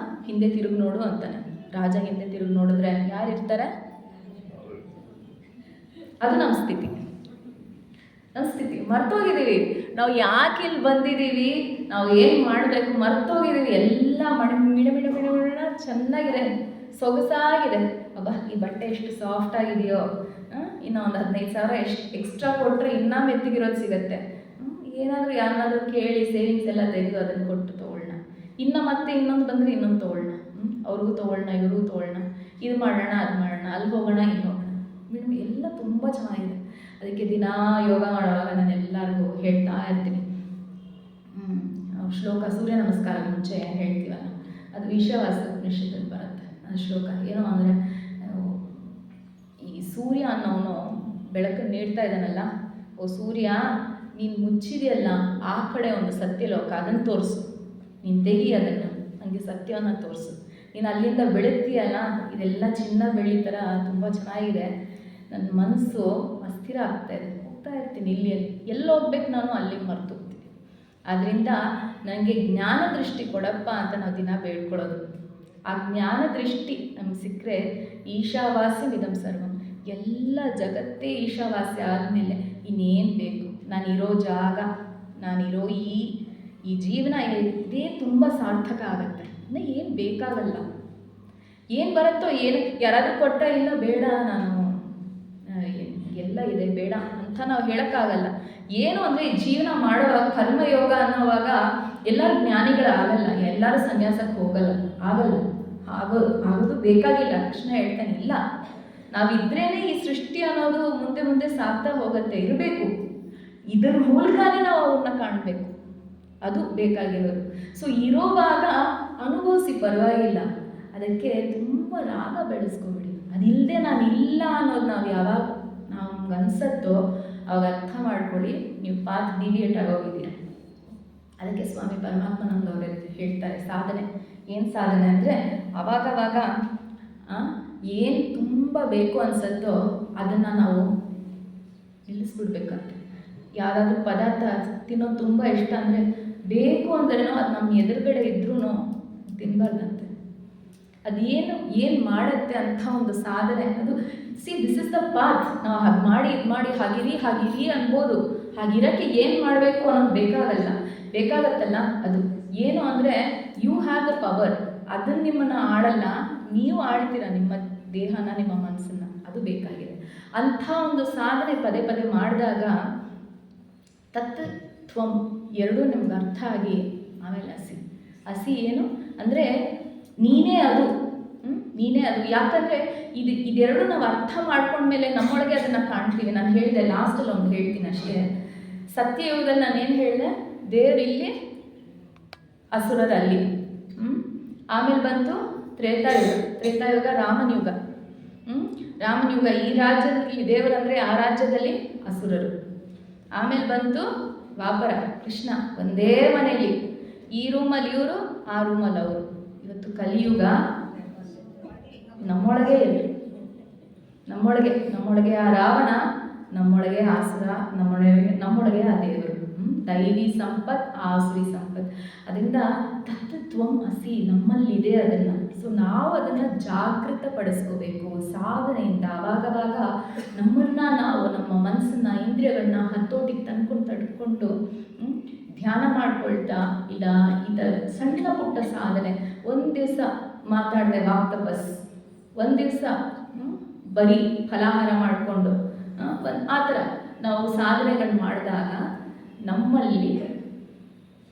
ಹಿಂದೆ ತಿರುಗಿ ನೋಡು ಅಂತಾನೆ. ರಾಜ ಹಿಂದೆ ತಿರುಗಿ ನೋಡಿದ್ರೆ ಯಾರಿರ್ತಾರೆ? ಅದು ನಮ್ಮ ಸ್ಥಿತಿ. ಮರ್ತೋಗಿದ್ದೀವಿ ನಾವು, ಯಾಕೆ ಇಲ್ಲಿ ಬಂದಿದ್ದೀವಿ, ನಾವು ಏನು ಮಾಡಬೇಕು ಮರ್ತೋಗಿದ್ದೀವಿ. ಎಲ್ಲ ಮಿಣ ಚೆನ್ನಾಗಿದೆ, ಸೊಗಸಾಗಿದೆ. ಅಬ್ಬಾ ಈ ಬಟ್ಟೆ ಎಷ್ಟು ಸಾಫ್ಟ್ ಆಗಿದೆಯೋ, ಇನ್ನೂ ಒಂದು 15,000 ಎಕ್ಸ್ಟ್ರಾ ಕೊಟ್ಟರೆ ಇನ್ನೂ ಮೆತ್ತಿಗಿರೋದು ಸಿಗುತ್ತೆ. ಯಾರನ್ನಾದರೂ ಕೇಳಿ ಸೇವಿಂಗ್ಸ್ ಎಲ್ಲ ತೆಗೆದು ಅದನ್ನು ಕೊಟ್ಟು ತೊಗೊಳ್ಳೋಣ. ಮತ್ತೆ ಇನ್ನೊಂದು ಬಂದರೆ ಇನ್ನೊಂದು ತೊಗೊಳ್ಳೋಣ, ಅವ್ರಿಗೂ ತೊಗೊಳ್ಳೋಣ, ಇವ್ರಿಗೂ ತೊಗೊಳ್ಳೋಣ, ಇದು ಮಾಡೋಣ, ಅದು ಮಾಡೋಣ, ಅಲ್ಲಿ ಹೋಗೋಣ, ಇಲ್ಲಿ ಹೋಗೋಣ. ಮೇಡಮ್ ಎಲ್ಲ ತುಂಬ ಚೆನ್ನಾಗಿದೆ. ಅದಕ್ಕೆ ದಿನಾ ಯೋಗ ಮಾಡುವಾಗ ನಾನು ಎಲ್ಲರಿಗೂ ಹೇಳ್ತಾ ಇರ್ತೀನಿ. ಶ್ಲೋಕ ಸೂರ್ಯ ನಮಸ್ಕಾರ ಮುಂಚೆ ಹೇಳ್ತೀವಲ್ಲ, ಅದು ಈಶಾವಾಸ್ಯ ಉಪನಿಷತ್ತಲ್ಲಿ ಬರುತ್ತೆ. ಶ್ಲೋಕ. ಏನೋ ಅಂದರೆ ಈ ಸೂರ್ಯ ಅನ್ನೋನು ಬೆಳಕನ್ನು ನೀಡ್ತಾ ಇದ್ದಾನಲ್ಲ, ಓ ಸೂರ್ಯ ನೀನು ಮುಚ್ಚಿದೆಯಲ್ಲ ಆ ಕಡೆ ಒಂದು ಸತ್ಯಲೋಕ, ಅದನ್ನು ತೋರಿಸು, ನೀನು ತೆಗಿ ಅದನ್ನು, ನನಗೆ ಸತ್ಯವನ್ನು ತೋರಿಸು. ನೀನು ಅಲ್ಲಿಂದ ಬೆಳಗ್ತೀಯಲ್ಲ, ಇದೆಲ್ಲ ಚಿನ್ನ ಬೆಳ್ಳಿ ಥರ ತುಂಬ ಚೆನ್ನಾಗಿದೆ, ನನ್ನ ಮನಸ್ಸು ಅಸ್ಥಿರ ಆಗ್ತಾಯಿದೆ, ಹೋಗ್ತಾ ಇರ್ತೀನಿ ಇಲ್ಲಿ ಎಲ್ಲಿ ಹೋಗ್ಬೇಕು ನಾನು ಅಲ್ಲಿಗೆ ಮರ್ತು ಹೋಗ್ತೀನಿ. ಆದ್ದರಿಂದ ನನಗೆ ಜ್ಞಾನ ದೃಷ್ಟಿ ಕೊಡಪ್ಪ ಅಂತ ನಾವು ದಿನ ಬೇಡ್ಕೊಳ್ಳೋದು. ಆ ಜ್ಞಾನ ದೃಷ್ಟಿ ನಮ್ಗೆ ಸಿಕ್ಕರೆ ಈಶಾವಾಸ್ಯಂ ಇದಂ ಸರ್ವಂ, ಎಲ್ಲ ಜಗತ್ತೇ ಈಶಾವಾಸ್ಯ ಆದಮೇಲೆ ಇನ್ನೇನು ಬೇಕು? ನಾನಿರೋ ಜಾಗ, ನಾನಿರೋ ಈ ಜೀವನ ಇದೇ ತುಂಬ ಸಾರ್ಥಕ ಆಗುತ್ತೆ. ಇನ್ನು ಏನು ಬೇಕಾಗಲ್ಲ, ಏನು ಬರುತ್ತೋ ಏನು, ಯಾರಾದರೂ ಕೊಟ್ಟರೆ ಇಲ್ಲ ಬೇಡ ನಾನು ಎಲ್ಲ ಇದೆ ಬೇಡ ಅಂತ ನಾವು ಹೇಳೋಕ್ಕಾಗಲ್ಲ. ಏನು ಅಂದರೆ ಈ ಜೀವನ ಮಾಡುವಾಗ ಕರ್ಮಯೋಗ ಅನ್ನೋವಾಗ ಎಲ್ಲರೂ ಜ್ಞಾನಿಗಳಾಗಲ್ಲ, ಎಲ್ಲರೂ ಸನ್ಯಾಸಕ್ಕೆ ಆಗಲ್ಲ, ಆಗೋದು ಬೇಕಾಗಿಲ್ಲ. ಕೃಷ್ಣ ಹೇಳ್ತಾನೆ ಇಲ್ಲ, ನಾವಿದ್ರೇ ಈ ಸೃಷ್ಟಿ ಅನ್ನೋದು ಮುಂದೆ ಮುಂದೆ ಸಾಗ್ತಾ ಹೋಗುತ್ತೆ, ಇರಬೇಕು, ಇದರ ಮೂಲಕನೇ ನಾವು ಅವ್ರನ್ನ ಕಾಣಬೇಕು, ಅದು ಬೇಕಾಗಿರೋದು. ಸೊ ಇರೋವಾಗ ಅನುಭವಿಸಿ ಪರವಾಗಿಲ್ಲ, ಅದಕ್ಕೆ ತುಂಬ ರಾಗ ಬೆಳೆಸ್ಕೊಬಿಡಿ. ಅದಿಲ್ಲದೆ ನಾನು ಇಲ್ಲ ಅನ್ನೋದು ನಾವು ಯಾವಾಗ ನಮ್ಗೆ ಅನ್ಸತ್ತೋ ಅವಾಗ ಅರ್ಥ ಮಾಡ್ಕೊಳ್ಳಿ, ನೀವು ಪಾತ್ ಡಿವಿಯೇಟ್ ಆಗೋಗಿದ್ದೀರ. ಅದಕ್ಕೆ ಸ್ವಾಮಿ ಪರಮಾತ್ಮನಂದವರು ಹೇಳ್ತಾರೆ, ಸಾಧನೆ ಏನು ಸಾಧನೆ ಅಂದರೆ ಅವಾಗವಾಗ ಏನು ತುಂಬ ಬೇಕು ಅನ್ಸತ್ತೋ ಅದನ್ನು ನಾವು ನಿಲ್ಲಿಸ್ಬಿಡ್ಬೇಕಂತೆ. ಯಾರಾದರೂ ಪದಾರ್ಥ ತಿನ್ನೋದು ತುಂಬ ಇಷ್ಟ ಅಂದರೆ ಬೇಕು ಅಂದ್ರೇನೋ ಅದು ನಮ್ಮ ಎದುರುಗಡೆ ಇದ್ರೂ ತಿನ್ನಬಾರ್ದಂತೆ. ಏನು ಮಾಡುತ್ತೆ ಅಂಥ ಒಂದು ಸಾಧನೆ ಅದು. This is the path. ನಾವು ಹಾಗೆ ಮಾಡಿ ಇದು ಮಾಡಿ ಹಾಗಿರಿ ಅನ್ಬೋದು. ಹಾಗಿರೋಕ್ಕೆ ಏನು ಮಾಡಬೇಕು ಅನ್ನೋದು ಬೇಕಾಗತ್ತಲ್ಲ. ಅದು ಏನು ಅಂದರೆ ಯು ಹ್ಯಾವ್ ದ ಪವರ್. ಅದನ್ನು ನಿಮ್ಮನ್ನು ಆಳಲ್ಲ, ನೀವು ಆಳ್ತೀರ ನಿಮ್ಮ ದೇಹನ, ನಿಮ್ಮ ಮನಸ್ಸನ್ನು. ಅದು ಬೇಕಾಗಿದೆ. ಅಂಥ ಒಂದು ಸಾಧನೆ ಪದೇ ಪದೇ ಮಾಡಿದಾಗ ತತ್ ತ್ವಂ ಎರಡೂ ನಿಮ್ಗೆ ಅರ್ಥ ಆಗಿ ಆಮೇಲೆ ಹಸಿ ಏನು ಅಂದರೆ ನೀನೇ ಅದು. ಯಾಕಂದರೆ ಇದೆರಡು ನಾವು ಅರ್ಥ ಮಾಡ್ಕೊಂಡ್ಮೇಲೆ ನಮ್ಮೊಳಗೆ ಅದನ್ನು ಕಾಣ್ತೀವಿ. ನಾನು ಹೇಳಿದೆ ಲಾಸ್ಟಲ್ಲಿ ಒಂದು ಹೇಳ್ತೀನಿ ಅಷ್ಟೇ. ಸತ್ಯಯುಗದಲ್ಲಿ ನಾನೇನು ಹೇಳಿದೆ, ದೇವರಿಲ್ಲಿ, ಅಸುರರಲ್ಲಿ. ಆಮೇಲೆ ಬಂತು ತ್ರೇತಾಯುಗ ರಾಮನಯುಗ. ರಾಮನಯುಗ ಈ ರಾಜ್ಯದಲ್ಲಿ ದೇವರಂದರೆ ಆ ರಾಜ್ಯದಲ್ಲಿ ಅಸುರರು. ಆಮೇಲೆ ಬಂತು ದ್ವಾಪರ, ಕೃಷ್ಣ ಒಂದೇ ಮನೆಯಲ್ಲಿ, ಈ ರೂಮಲ್ಲಿ ಇವರು, ಆ ರೂಮಲ್ಲಿ ಅವರು. ಇವತ್ತು ಕಲಿಯುಗ ನಮ್ಮೊಳಗೆ ಆ ರಾವಣ, ನಮ್ಮೊಳಗೆ ಆಸುರ, ನಮ್ಮೊಳಗೆ ಆ ದೇವರು. ದೈವಿ ಸಂಪತ್, ಆಸುರಿ ಸಂಪತ್. ಅದರಿಂದ ತತ್ವಂ ಹಸಿ ನಮ್ಮಲ್ಲಿದೆ ಅದನ್ನು. ಸೊ ನಾವು ಅದನ್ನು ಜಾಗೃತಪಡಿಸ್ಕೋಬೇಕು ಸಾಧನೆಯಿಂದ. ಆವಾಗವಾಗ ನಮ್ಮನ್ನು ನಾವು, ನಮ್ಮ ಮನಸ್ಸನ್ನು, ಇಂದ್ರಿಯಗಳನ್ನ ಹತೋಟಿಗೆ ತಡ್ಕೊಂಡು ಧ್ಯಾನ ಮಾಡ್ಕೊಳ್ತಾ, ಇಲ್ಲ ಈ ಥರ ಸಣ್ಣ ಪುಟ್ಟ ಸಾಧನೆ. ಒಂದು ದಿವಸ ಮಾತಾಡಿದೆ ವಾಕ್ತಪಸ್, ಒಂದು ದಿವಸ ಬರೀ ಫಲಾಹಾರ ಮಾಡಿಕೊಂಡು ಆ ಥರ ನಾವು ಸಾಧನೆಗಳು ಮಾಡಿದಾಗ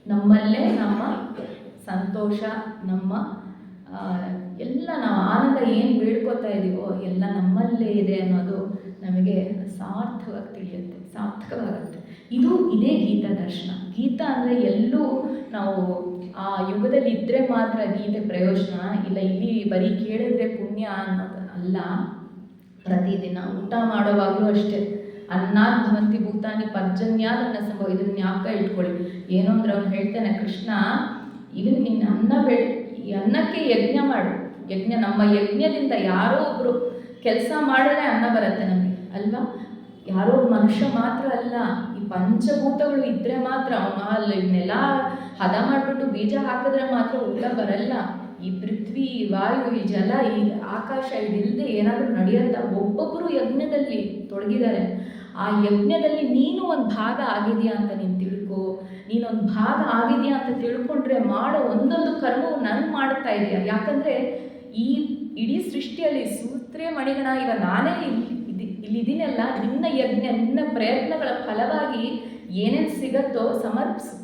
ನಮ್ಮಲ್ಲೇ ನಮ್ಮ ಸಂತೋಷ, ನಮ್ಮ ಎಲ್ಲ ನಾವು ಆನಂದ ಏನು ಬೇಡ್ಕೋತಾ ಇದ್ದೀವೋ ಎಲ್ಲ ನಮ್ಮಲ್ಲೇ ಇದೆ ಅನ್ನೋದು ನಮಗೆ ಸಾರ್ಥಕವಾಗುತ್ತೆ. ಇದೇ ಗೀತಾ ದರ್ಶನ. ಗೀತಾ ಅಂದರೆ ಎಲ್ಲೂ ನಾವು ಆ ಯುಗದಲ್ಲಿ ಇದ್ದರೆ ಮಾತ್ರ ಗೀತೆ ಪ್ರಯೋಜನ, ಇಲ್ಲ ಇಲ್ಲಿ ಬರೀ ಕೇಳಿದ್ರೆ ಪುಣ್ಯ ಅನ್ನೋದು ಅಲ್ಲ. ಪ್ರತಿದಿನ ಊಟ ಮಾಡೋವಾಗಲೂ ಅಷ್ಟೇ, ಅನ್ನಾತ್ ಭವಂತಿ ಭೂತಾನಿ ಪರ್ಜನ್ಯಾದ ಅನ್ನ ಸಂಭವ. ಇದನ್ನ ಜ್ಞಾಪಕ ಇಟ್ಕೊಳ್ಳಿ. ಏನು ಅಂದ್ರೆ ಅವ್ನು ಹೇಳ್ತಾನೆ ಕೃಷ್ಣ, ಇವನ್ ನೀನು ಈ ಅನ್ನಕ್ಕೆ ಯಜ್ಞ ಮಾಡು. ನಮ್ಮ ಯಜ್ಞದಿಂದ ಯಾರೋ ಒಬ್ರು ಕೆಲಸ ಮಾಡಿದ್ರೆ ಅನ್ನ ಬರುತ್ತೆ ನಮಗೆ ಅಲ್ವಾ? ಯಾರೋ ಮನುಷ್ಯ ಮಾತ್ರ ಅಲ್ಲ, ಈ ಪಂಚಭೂತಗಳು ಇದ್ರೆ ಮಾತ್ರ, ಅಲ್ಲಿ ನೆಲ ಹದ ಮಾಡಿಬಿಟ್ಟು ಬೀಜ ಹಾಕಿದ್ರೆ ಮಾತ್ರ ಊಟ ಬರಲ್ಲ. ಈ ಪೃಥ್ವಿ, ವಾಯು, ಈ ಜಲ, ಈ ಆಕಾಶ ಇದಿಲ್ಲದೆ ಏನಾದರೂ ನಡೆಯುತ್ತಾ? ಒಬ್ಬೊಬ್ಬರು ಯಜ್ಞದಲ್ಲಿ ತೊಡಗಿದ್ದಾರೆ. ಆ ಯಜ್ಞದಲ್ಲಿ ನೀನು ಒಂದು ಭಾಗ ಆಗಿದೆಯಾ ಅಂತ ನೀನು ತಿಳ್ಕೊ. ನೀನೊಂದು ಭಾಗ ಆಗಿದೆಯಾ ಅಂತ ತಿಳ್ಕೊಂಡ್ರೆ ಮಾಡೋ ಒಂದೊಂದು ಕರ್ಮವು ನನಗೆ ಮಾಡ್ತಾ ಇದೆಯಾ? ಯಾಕಂದರೆ ಈ ಇಡೀ ಸೃಷ್ಟಿಯಲ್ಲಿ ಸೂತ್ರೇ ಮಣಿಗಣ, ಈಗ ನಾನೇ ಇಲ್ಲಿದ್ದೀನಲ್ಲ, ನಿನ್ನ ಯಜ್ಞ, ನಿನ್ನ ಪ್ರಯತ್ನಗಳ ಫಲವಾಗಿ ಏನೇನು ಸಿಗತ್ತೋ ಸಮರ್ಪಿಸು,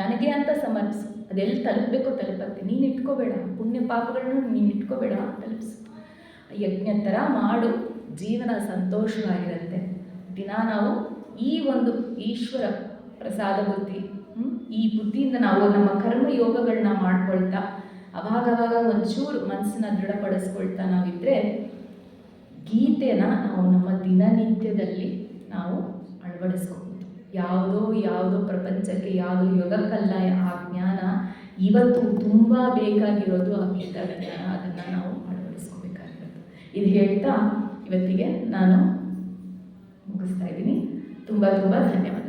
ನನಗೆ ಅಂತ ಸಮರ್ಪಿಸು. ಅದೆಲ್ಲಿ ತಲುಪಬೇಕೋ ತಲುಪತ್ತೆ. ನೀನು ಇಟ್ಕೋಬೇಡ, ಪುಣ್ಯ ಪಾಪಗಳನ್ನು ನೀನು ಇಟ್ಕೋಬೇಡ, ತಲುಪಿಸು. ಯಜ್ಞ ಥರ ಮಾಡು, ಜೀವನ ಸಂತೋಷವಾಗಿರುತ್ತೆ. ದಿನ ನಾವು ಈ ಒಂದು ಈಶ್ವರ ಪ್ರಸಾದ ಬುದ್ಧಿ, ಈ ಬುದ್ಧಿಯಿಂದ ನಾವು ನಮ್ಮ ಕರ್ಮ ಯೋಗಗಳನ್ನ ಮಾಡ್ಕೊಳ್ತಾ ಅವಾಗವಾಗ ಒಂಚೂರು ಮನಸ್ಸನ್ನ ದೃಢಪಡಿಸ್ಕೊಳ್ತಾ ನಾವಿದ್ದರೆ ಗೀತೆನ ನಾವು ನಮ್ಮ ದಿನನಿತ್ಯದಲ್ಲಿ ನಾವು ಅಳವಡಿಸ್ಕೋಬೋದು. ಯಾವುದೋ ಪ್ರಪಂಚಕ್ಕೆ ಯಾವುದೋ ಯೋಗಕ್ಕಲ್ಲ ಆ ಜ್ಞಾನ, ಇವತ್ತು ತುಂಬ ಬೇಕಾಗಿರೋದು ಆ ಗೀತಾ ಜ್ಞಾನ. ಅದನ್ನು ನಾವು ಅಳವಡಿಸ್ಕೋಬೇಕಾಗಿರೋದು. ಇದು ಹೇಳ್ತಾ ಇವತ್ತಿಗೆ ನಾನು ಮುಗಿಸ್ತಾ ಇದ್ದೀನಿ. ತುಂಬ ಧನ್ಯವಾದ.